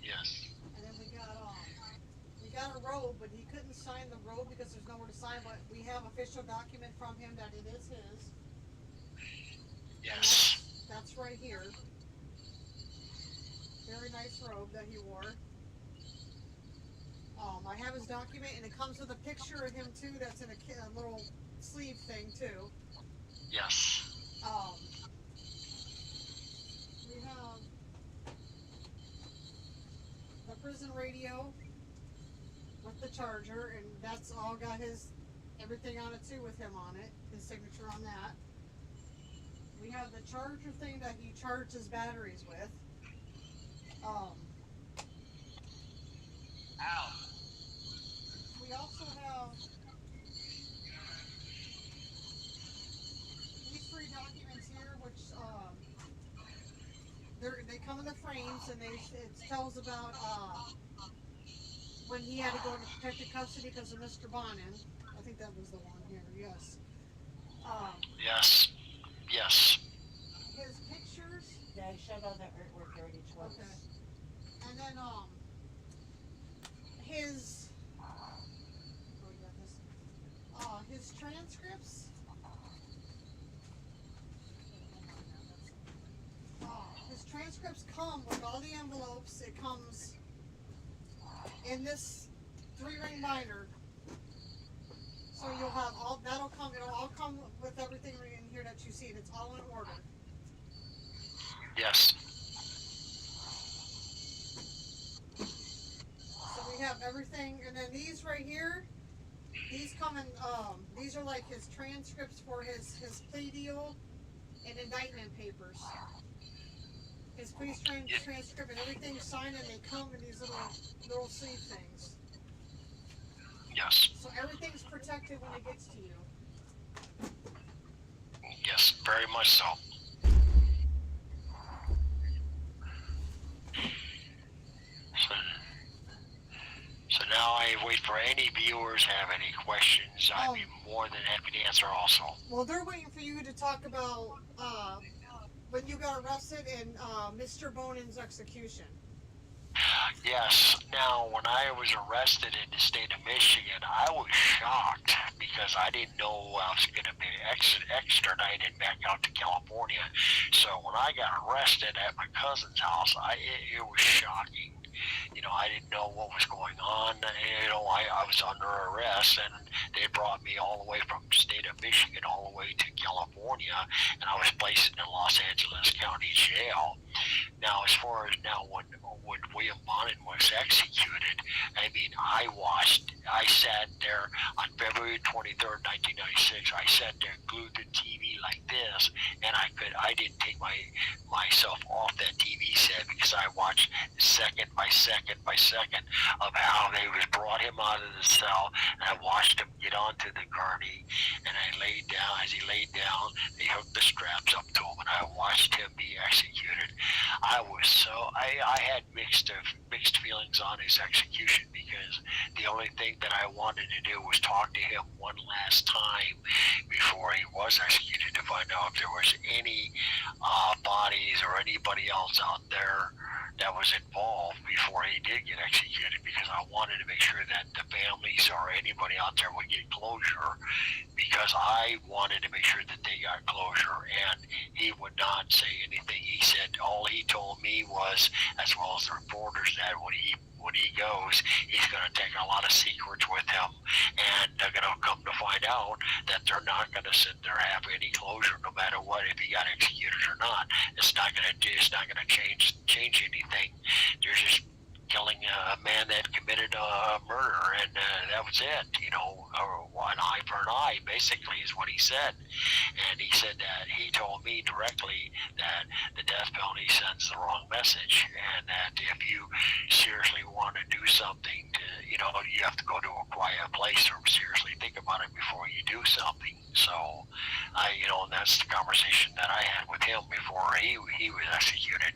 Yes. and then we got a robe, but he couldn't sign the robe because there's nowhere to sign. But we have official document from him that it is his. Yes. That's right here. Very nice robe that he wore. I have his document, and it comes with a picture of him too. That's in a little sleeve thing too. Yes. We have the prison radio with the charger, and that's all got everything on it too, with him on it, his signature on that. We have the charger thing that he charged his batteries with. We also have these three documents here, which they come in the frames, and it tells about when he had to go into protective custody because of Mr. Bonin. I think that was the one here. Yes. Yes. Yes. His pictures. Yeah, I showed all that artwork already twice. Okay. And then his his transcripts. His transcripts come with all the envelopes. It comes in this 3-ring binder. So you'll have all that'll come. It'll all come with everything in here that you see, and it's all in order. Yes. So we have everything, and then these right here, these come in. These are like his transcripts for his plea deal and indictment papers. His police transcript and everything's signed, and they come in these little sleeve things. Yes. So everything's protected when it gets to you. Yes, very much so. So wait for any viewers have any questions. I'd be more than happy to answer also. Well, they're waiting for you to talk about when you got arrested and Mr. Bonin's execution. Yes. Now, when I was arrested in the state of Michigan, I was shocked because I didn't know I was going to be extradited back out to California. So when I got arrested at my cousin's house, it was shocking. You know, I didn't know what was going on. You know, I was under arrest, and they brought me all the way from the state of Michigan all the way to California, and I was placed in the Los Angeles County Jail. Now, as far as now when William Bonin was executed, I mean, I sat there on February 23rd, 1996. I sat there glued to TV like this, and I didn't take myself off that TV set because I watched second by second by second of how they brought him out of the cell, and I watched him get onto the gurney, and I laid down. As he laid down, they hooked the straps up to him, and I watched him be executed. I had mixed feelings on his execution because the only thing that I wanted to do was talk to him one last time before he was executed to find out if there was any bodies or anybody else out there that was involved before he did get executed, because I wanted to make sure that the families or anybody out there would get closure, because I wanted to make sure that they got closure. And he would not say anything. He said all he told me was, as well as the reporters, that when he goes, he's going to take a lot of secrets with him, and they're going to come to find out that they're not going to sit there and have any closure, no matter what, if he got executed or not. It's not going to change anything. They're just killing a man that committed a murder, and that was it. You know, an eye for an eye, basically, is what he said. And he said that he told me directly that the death penalty sends the wrong message, and that if you seriously want to do something, you have to go to a quiet place or seriously think about it before you do something. So, and that's the conversation that I had with him before he was executed.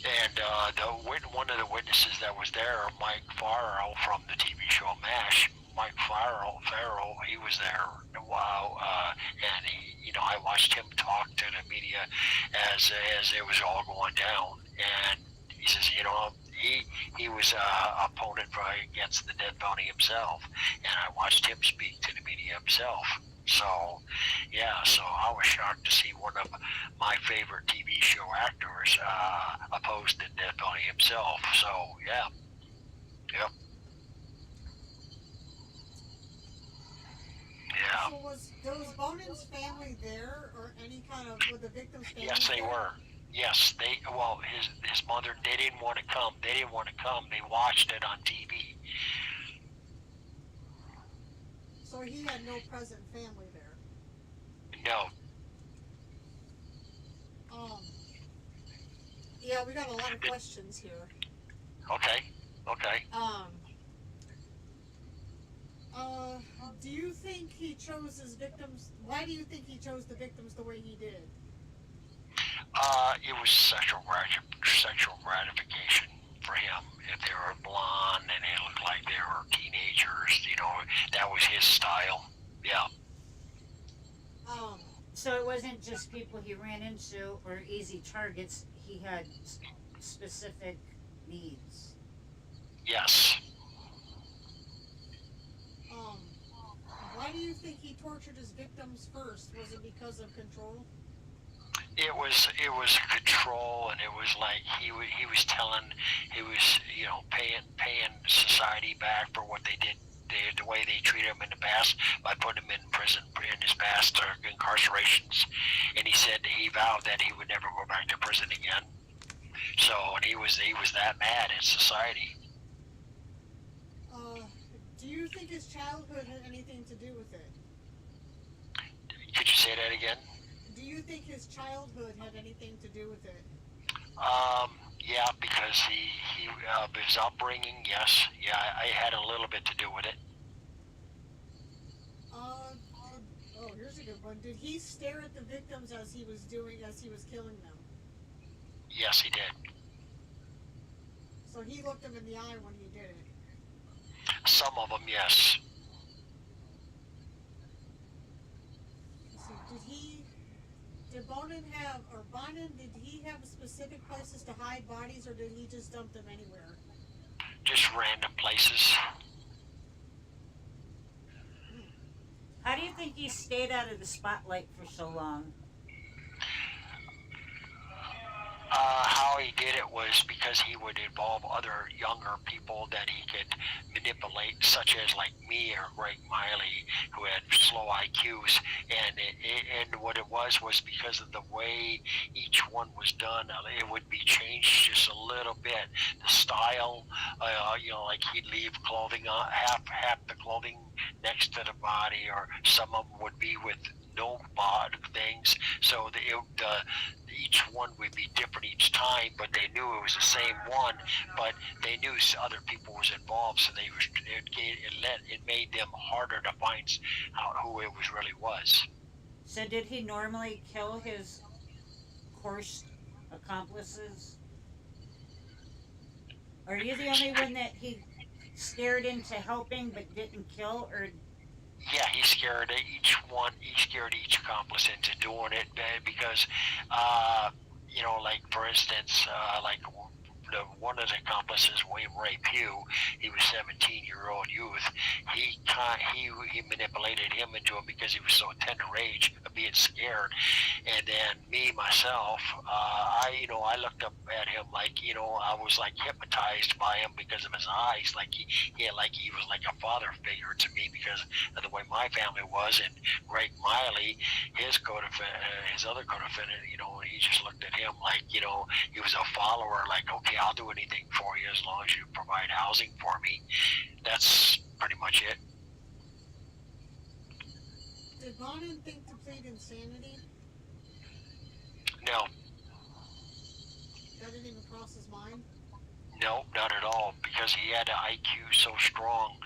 And one of the witnesses that was there, Mike Farrell from the TV show MASH, Mike Farrell, he was there. Wow, and I watched him talk to the media as it was all going down, and he says, he was an opponent against the death penalty himself, and I watched him speak to the media himself. So, yeah, I was shocked to see one of my favorite TV show actors opposed the death penalty himself. So, yeah. Yep. Yeah. So was Bonin's family there, or any kind of, with the victim's family? Yes, they were. Yes, his mother, they didn't want to come. They watched it on TV. So he had no present family there? No. Yeah, we got a lot of questions here. Okay. Do you think he chose his victims? Why do you think he chose the victims the way he did? It was sexual gratification for him. If they were blonde and they looked like they were teenagers, that was his style. Yeah. So it wasn't just people he ran into or easy targets. He had specific needs. Yes. Why do you think he tortured his victims first? Was it because of control? It was control, and it was like he was paying society back for what they did, the way they treated him in the past by putting him in prison in his past incarcerations, and he said that he vowed that he would never go back to prison again. So, and he was that mad at society. Do you think his childhood had anything to do with it? Could you say that again? Do you think his childhood had anything to do with it? Yeah, because his upbringing, yes. Yeah, I had a little bit to do with it. Here's a good one. Did he stare at the victims as he was killing them? Yes, he did. So he looked him in the eye when he did it. Some of them, yes. Let's see, did Bonin have, or Bonin, did he have specific places to hide bodies, or did he just dump them anywhere? Just random places. How do you think he stayed out of the spotlight for so long? How he did it was because he would involve other younger people that he could manipulate, such as like me or Greg Miley, who had slow IQs. And what it was because of the way each one was done, it would be changed just a little bit. The style, like he'd leave clothing on, half the clothing next to the body, or some of them would be with no bod things. So each one would be different each time, but they knew it was the same one, but they knew other people was involved, so it made them harder to find out who it really was. So did he normally kill his coarse accomplices? Are you the only one that he scared into helping but didn't kill, or? Yeah, he scared each accomplice into doing it, because, like for instance, one of the accomplices, William Ray Pugh, he was 17-year-old youth. He manipulated him into it because he was so tender age of being scared. And then myself, I looked up at him like, I was like hypnotized by him because of his eyes. Like he was like a father figure to me because of the way my family was. And Greg Miley, his other co-defendant, he just looked at him like, he was a follower, like, okay, I'll do anything for you as long as you provide housing for me. That's pretty much it. Did Bonin think to plead insanity? No. That didn't even cross his mind? No, not at all, because he had an IQ so strong,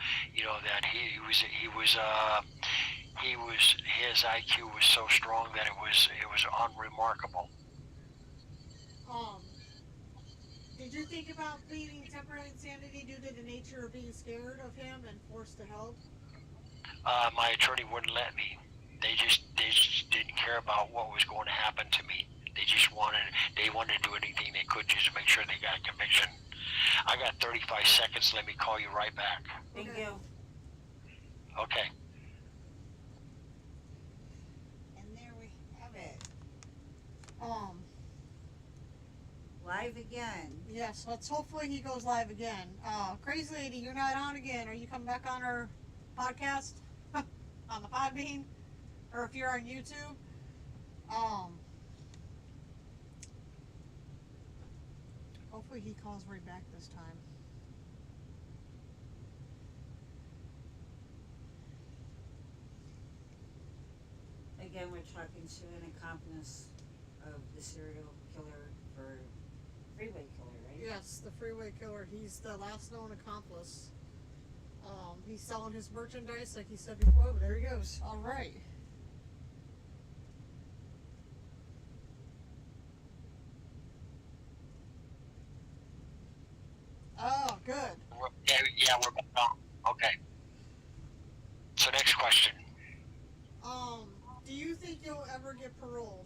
that his IQ was so strong that it was unremarkable. Did you think about pleading temporary insanity due to the nature of being scared of him and forced to help? My attorney wouldn't let me. They just didn't care about what was going to happen to me. They wanted to do anything they could just to make sure they got a conviction. I got 35 seconds. Let me call you right back. Thank you. Okay. And there we have it. Live again. Yes, hopefully he goes live again. Crazy Lady, you're not on again. Are you coming back on our podcast? On the Podbean? Or if you're on YouTube? Hopefully he calls right back this time. Again, we're talking to an accomplice of the serial killer for freeway killer, right? Yes, the freeway killer. He's the last known accomplice. He's selling his merchandise like he said before, but there he goes. All right. Oh, good. Yeah, we're back on. Okay. So next question. Do you think you'll ever get paroled?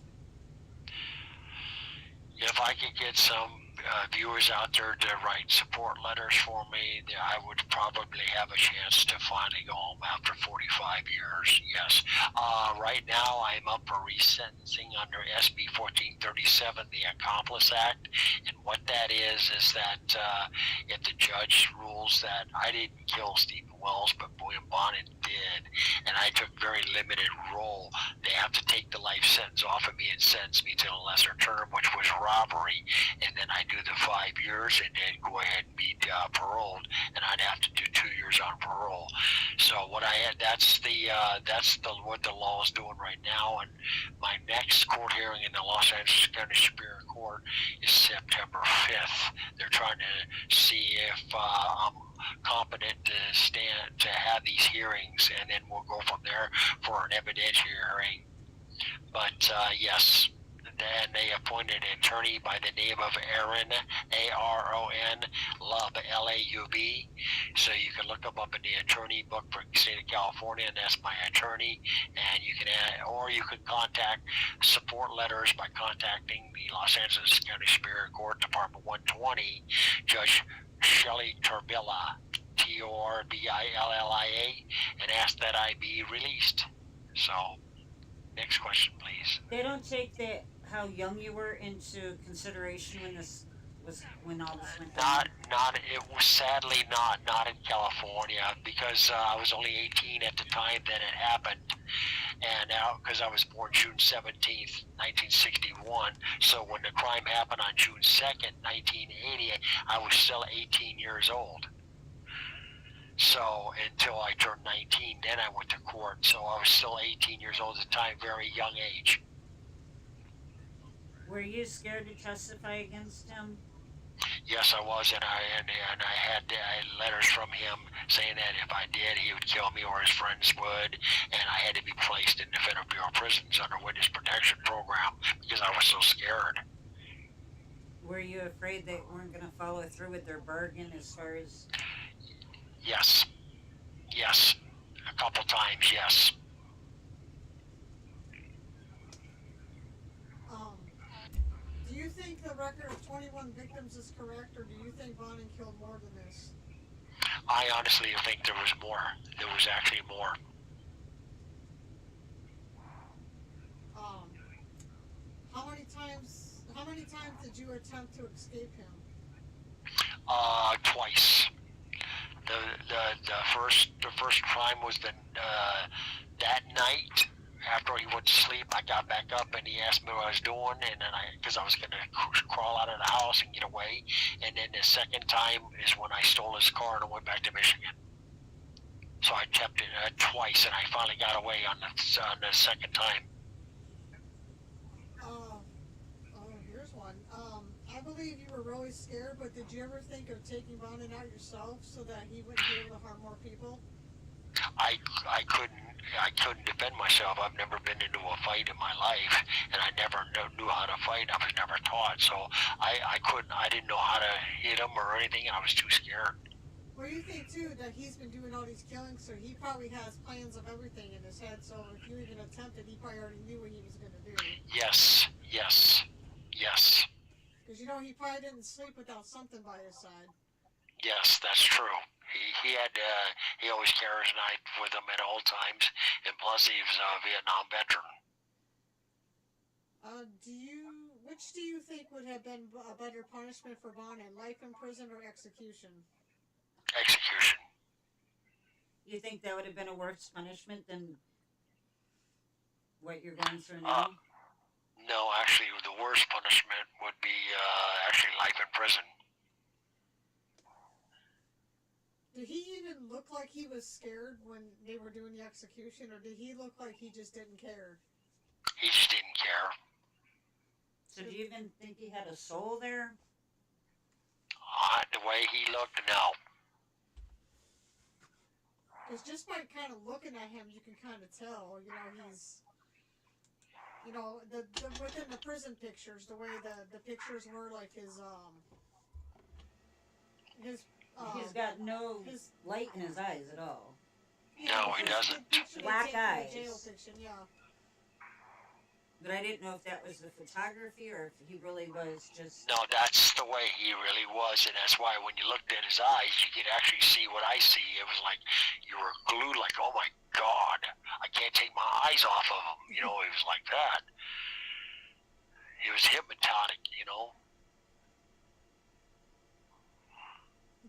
If I could get some viewers out there to write support letters for me, I would probably have a chance to finally go home after 45 years, yes. Right now, I'm up for resentencing under SB 1437, the Accomplice Act. And what that is that if the judge rules that I didn't kill Stephen Wells, but William Bonin did, and I took very limited role, they have to take the life sentence off of me and sentence me to a lesser term, which was robbery, and then I do the 5 years and then go ahead and be paroled, and I'd have to do 2 years on parole. So that's what the law is doing right now, and my next court hearing in the Los Angeles County Superior Court is September 5th. They're trying to see if I'm competent to have these hearings, and then we'll go from there for an evidentiary hearing. But yes, and they appointed an attorney by the name of Aaron, A-R-O-N, Love, L-A-U-B. So you can look him up in the attorney book for the state of California, and that's my attorney. And you can or you can contact support letters by contacting the Los Angeles County Superior Court, Department 120, Judge Shelley Turbilla, Torbilla, and ask that I be released. So, next question, please. They don't take how young you were into consideration when all this went down. It was sadly not in California, because I was only 18 at the time that it happened, and because I was born June 17th, 1961. So when the crime happened on June 2nd, 1980, I was still 18 years old. So until I turned 19, then I went to court. So I was still 18 years old at the time, very young age. Were you scared to testify against him? Yes, I was, and I had letters from him saying that if I did, he would kill me or his friends would, and I had to be placed in the Federal Bureau of Prisons under witness protection program because I was so scared. Were you afraid they weren't going to follow through with their bargain as far as... Yes. A couple times, yes. Do you think the record of 21 victims is correct, or do you think Bonin killed more than this? I honestly think there was more. There was actually more. How many times did you attempt to escape him? Twice. The first crime was that night. After he went to sleep, I got back up and he asked me what I was doing, and then because I was going to crawl out of the house and get away. And then the second time is when I stole his car and went back to Michigan. So I kept it twice, and I finally got away on the second time. Here's one. I believe you were really scared, but did you ever think of taking Bonin out yourself so that he wouldn't be able to harm more people? I couldn't defend myself. I've never been into a fight in my life, and I never knew how to fight. I was never taught, so I didn't know how to hit him or anything, and I was too scared. Well, you think too that he's been doing all these killings, so he probably has plans of everything in his head. So if you even attempted, he probably already knew what he was going to do. Yes. Because he probably didn't sleep without something by his side. Yes, that's true. He always carries a knife with him at all times, and plus he was a Vietnam veteran. Which do you think would have been a better punishment for Bonin, life in prison or execution? Execution. You think that would have been a worse punishment than what you're going through now? No, actually, the worst punishment would be actually life in prison. Did he even look like he was scared when they were doing the execution, or did he look like he just didn't care? He just didn't care. So do you even think he had a soul there? The way he looked, no. Because just by kind of looking at him, you can kind of tell, he's... within the prison pictures, the way the pictures were, like his he's got no light in his eyes at all. No, he doesn't. Black eyes. Jail fiction, yeah. But I didn't know if that was the photography or if he really was just... No, that's the way he really was, and that's why when you looked at his eyes, you could actually see what I see. It was like you were glued, like, oh my God, I can't take my eyes off of him. It was like that. It was hypnotic,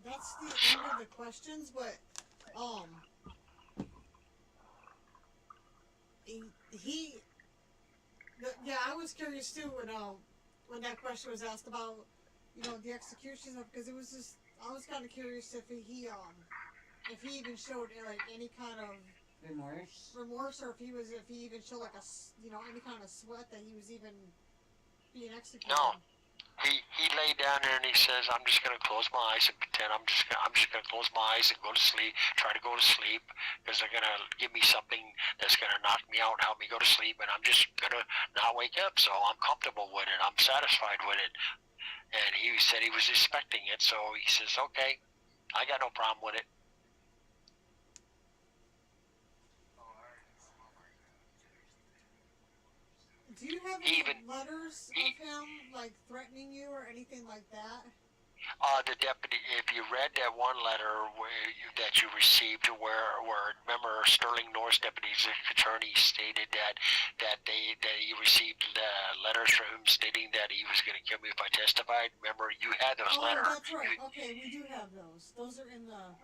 That's the end of the questions, but I was curious too when that question was asked about the execution, because it was just, I was kind of curious if he even showed like any kind of remorse, or if he even showed like any kind of sweat that he was even being executed. No, He laid down there and he says, "I'm just gonna close my eyes and pretend I'm just gonna close my eyes and go to sleep. Try to go to sleep because they're gonna give me something that's gonna knock me out, and help me go to sleep, and I'm just gonna not wake up. So I'm comfortable with it. I'm satisfied with it." And he said he was expecting it, so he says, "Okay, I got no problem with it." Do you have any letters of him, like, threatening you or anything like that? The deputy, if you read that one letter that you received, where remember Sterling North's deputy attorney stated that he received letters from him stating that he was going to kill me if I testified. Remember, you had those letters. That's right. Okay, we do have those. Those are in the.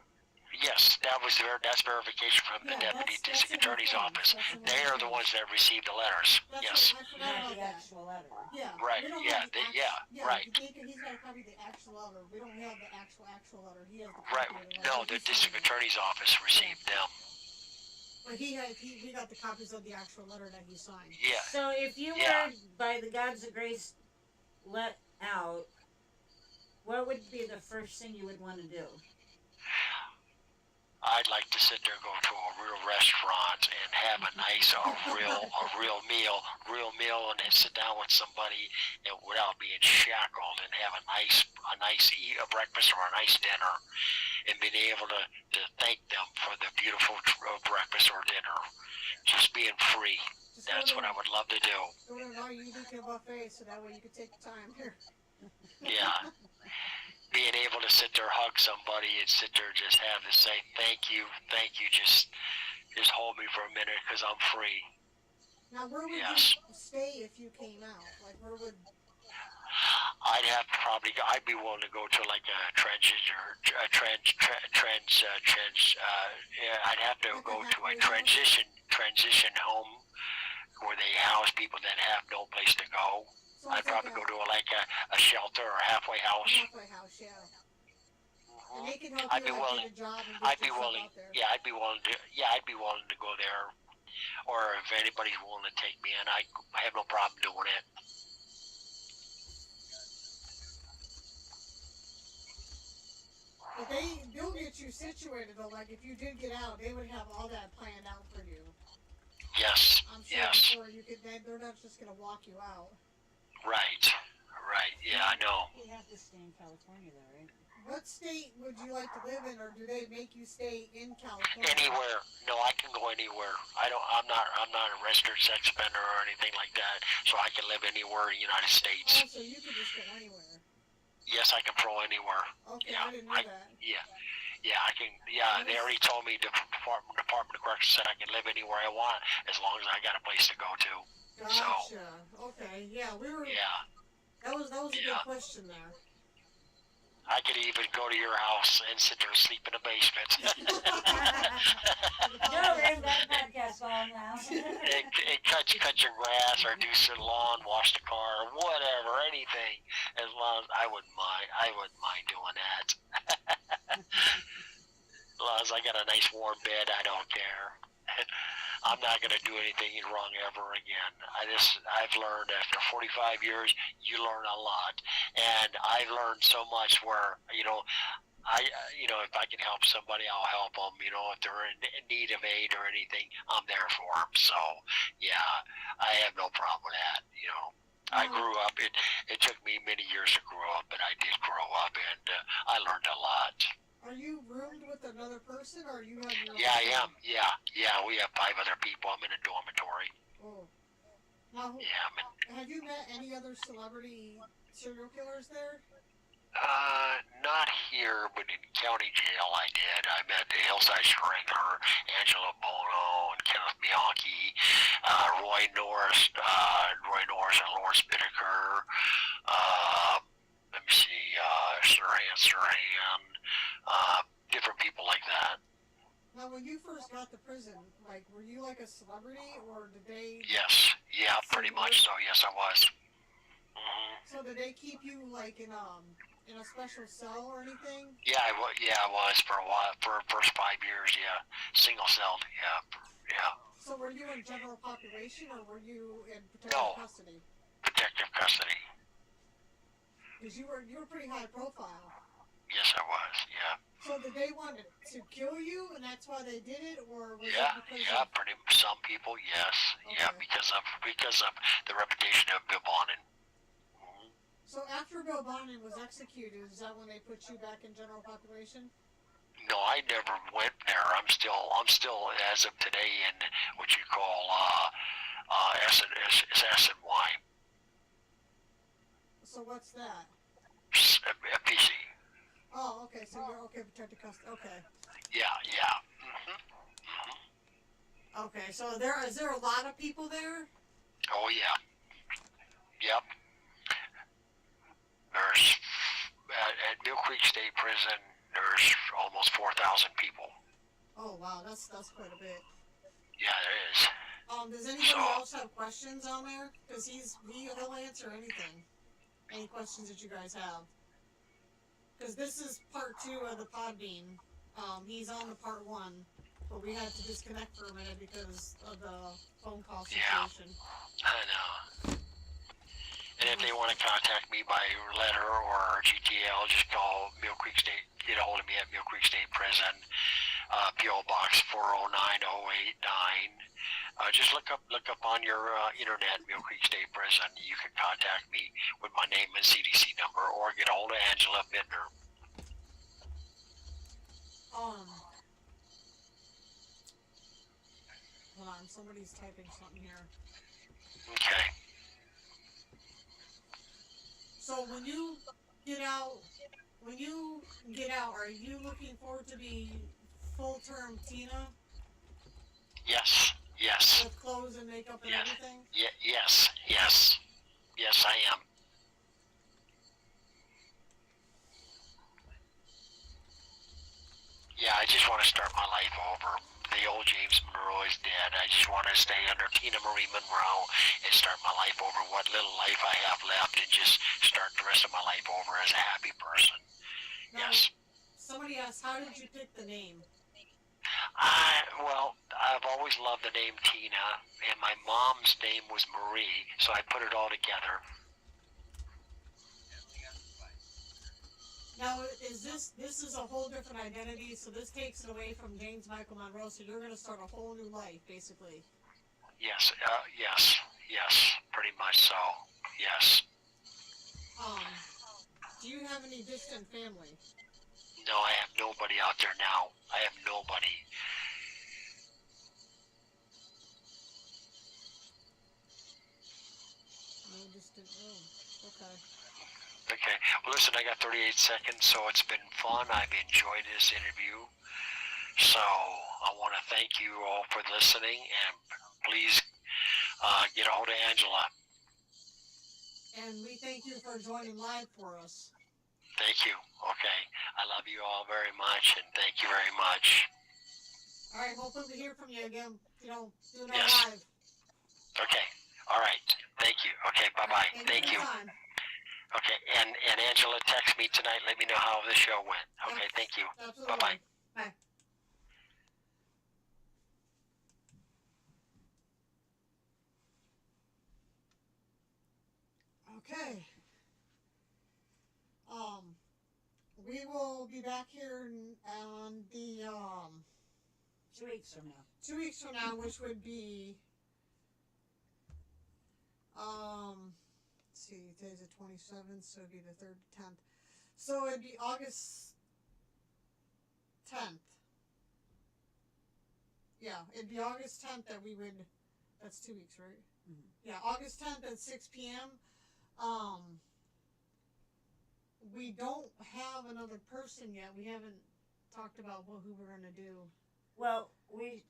Yes, that's verification from the deputy district attorney's office. They are the ones that received the letters. Yes. I forgot about The actual letter. Yeah. Right. Right. He's got a copy of the actual letter. We don't have the actual letter. He has the right. copy of the letter. No, the district attorney's office received them. But he got the copies of the actual letter that he signed. Yeah. So if you were, by the gods of grace, let out, what would be the first thing you would want to do? I'd like to sit there, go to a real restaurant and have a real meal, and then sit down with somebody and without being shackled, and have a nice breakfast or a nice dinner, and being able to thank them for the beautiful breakfast or dinner. Just being free. That's what I would love to do. Go to an all-you-can-eat buffet, so that way you can take the time here. Yeah. Being able to sit there, hug somebody, and sit there, just have to say thank you, just hold me for a minute because I'm free. Now, where would you stay if you came out? Like, where would? I'd have to I'd be willing to go to like a I'd have to go to a transition home where they house people that have no place to go. So I'd probably go to a shelter or a halfway house. Halfway house, yeah. And they can help I'd you be willing. get a job and I'd get be yourself willing. out there. Yeah, I'd be willing to go there. Or if anybody's willing to take me in, I have no problem doing it. But they'll get you situated though. Like if you did get out, they would have all that planned out for you. Yes. I'm sure before you could, they're not just gonna walk you out. Right. Yeah, I know. You have to stay in California though, right? What state would you like to live in, or do they make you stay in California? Anywhere. No, I can go anywhere. I'm not a registered sex offender or anything like that, so I can live anywhere in the United States. Oh, so you could just go anywhere. Yes, I can pro anywhere. Okay, Yeah, I didn't know that. Yeah, I can. Yeah, they already told me the Department of Corrections said I can live anywhere I want as long as I got a place to go to. Gotcha. Okay. Yeah, we were. Yeah. That was a good question there. I could even go to your house and sit there and sleep in the basement. No, there's that podcast all now. and cut your grass or do some lawn, wash the car, whatever, anything. As long as I wouldn't mind doing that. As long as I got a nice warm bed, I don't care. I'm not going to do anything wrong ever again. I've learned after 45 years, you learn a lot. And I've learned so much where, if I can help somebody, I'll help them. If they're in need of aid or anything, I'm there for them. So, yeah, I have no problem with that, I grew up, it took me many years to grow up, but I did grow up, and I learned a lot. Are you roomed with another person, or you have your own? Yeah, I am. Yeah, we have 5 other people. I'm in a dormitory. Oh. Now, have you met any other celebrity serial killers there? Not here, but in county jail I did. I met the Hillside Strangler, Angela Bono, and Kenneth Bianchi, Roy Norris, and Lawrence Bittaker. Let me see, Sirhan, different people like that. Now, when you first got to prison, were you like a celebrity, or did they? Yes, yeah, pretty much so. Yes, I was. Mm-hmm. So did they keep you in a special cell or anything? Yeah, I was for a while, for the first 5 years. Yeah, single celled. Yeah. So were you in general population, or were you in protective custody? Protective custody. Because you were pretty high profile. Yes, I was. Yeah. So did they want to kill you, and that's why they did it, or was Yeah, it because yeah, of... pretty. Some people, yes, yeah, Okay. because of the reputation of Bill Bonin. So after Bill Bonin was executed, is that when they put you back in general population? No, I never went there. I'm still as of today in what you call SNY, So what's that? PC. Oh, okay. So you're okay, protected custody. Okay. Yeah, yeah. Okay. So is there a lot of people there? Oh yeah. Yep. There's at Mill Creek State Prison. There's almost 4,000 people. Oh wow, that's quite a bit. Yeah, there is. Does anybody else have questions on there? Because he'll answer anything. Any questions that you guys have? Because this is part 2 of the Podbean. He's on the part 1, but we had to disconnect for a minute because of the phone call situation. Yeah, I know. And if they want to contact me by letter or GTL, just call Mill Creek State. Get a hold of me at Mill Creek State Prison, PO Box 409089. Just look up on your internet, Mill Creek State Prison. You can contact me with my name and CDC number, or get a hold of Angela Bittner. Hold on, somebody's typing something here. Okay. So when you get out, are you looking forward to be full-term Tina? Yes. Yes. With clothes and makeup and Yes. everything? Yes. Yes. Yes, I am. Yeah, I just want to start my life over. The old James Monroe is dead. I just want to stay under Tina Marie Monroe and start my life over, what little life I have left, and just start the rest of my life over as a happy person. Now, Yes. Somebody asked, how did you pick the name? Well, I've always loved the name Tina, and my mom's name was Marie, so I put it all together. Now, this is a whole different identity, so this takes it away from James Michael Monroe, so you're going to start a whole new life, basically. Yes, yes, pretty much so, yes. Do you have any distant family? No, I have nobody out there now. I have nobody. No distant, okay. Okay, well listen, I got 38 seconds, so it's been fun. I've enjoyed this interview. So I want to thank you all for listening, and please get a hold of Angela. And we thank you for joining live for us. Thank you. Okay, I love you all very much, and thank you very much. All right, hopefully we hear from you again, doing our Yes. live. Okay, all right, thank you. Okay, bye-bye. And Thank you. anytime. Okay, and Angela, text me tonight. Let me know how the show went. Okay, thank you. Absolutely. Bye-bye. Bye. Okay. We will be back here on the 2 weeks from now. 2 weeks from now, which would be let's see, today's the 27th, so it'd be the 3rd to 10th. So it'd be August 10th. Yeah, it'd be August 10th that we would. That's 2 weeks, right? Mm-hmm. Yeah, August 10th at 6 p.m. We don't have another person yet. We haven't talked about who we're gonna do. Well, we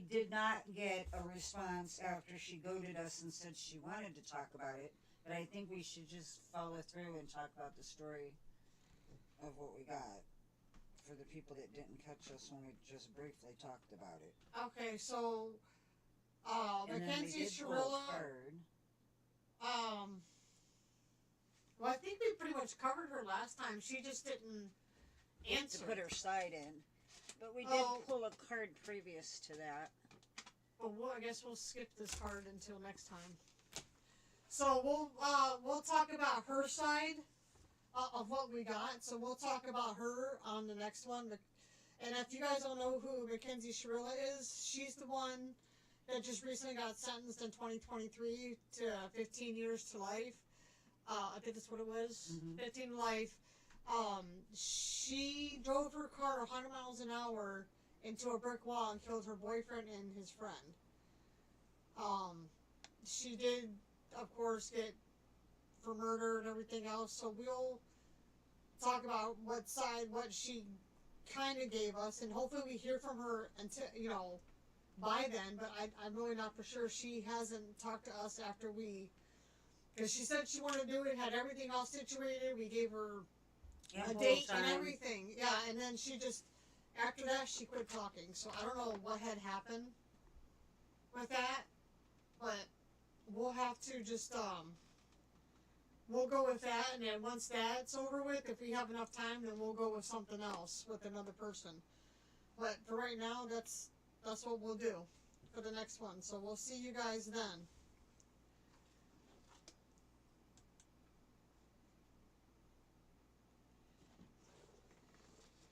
did not get a response after she goaded us and said she wanted to talk about it, but I think we should just follow through and talk about the story of what we got for the people that didn't catch us when we just briefly talked about it. Okay, so And then we Mackenzie did pull a Shirilla. card. Well, I think we pretty much covered her last time. She just didn't answer. To put her side in. But we did Oh. pull a card previous to that. But I guess we'll skip this card until next time. So we'll talk about her side of what we got. So we'll talk about her on the next one. And if you guys don't know who Mackenzie Shirilla is, she's the one that just recently got sentenced in 2023 to 15 years to life. I think that's what it was. 15 to life. She drove her car 100 miles an hour into a brick wall and killed her boyfriend and his friend. She did, of course, get for murder and everything else. So we'll talk about what she kind of gave us, and hopefully we hear from her until, by then. But I'm really not for sure. She hasn't talked to us after because she said she wanted to do it, had everything all situated. We gave her a date and everything. Yeah, and then she just, after that, she quit talking. So I don't know what had happened with that, but we'll have to just, we'll go with that, and then once that's over with, if we have enough time, then we'll go with something else with another person. But for right now, that's what we'll do for the next one. So we'll see you guys then.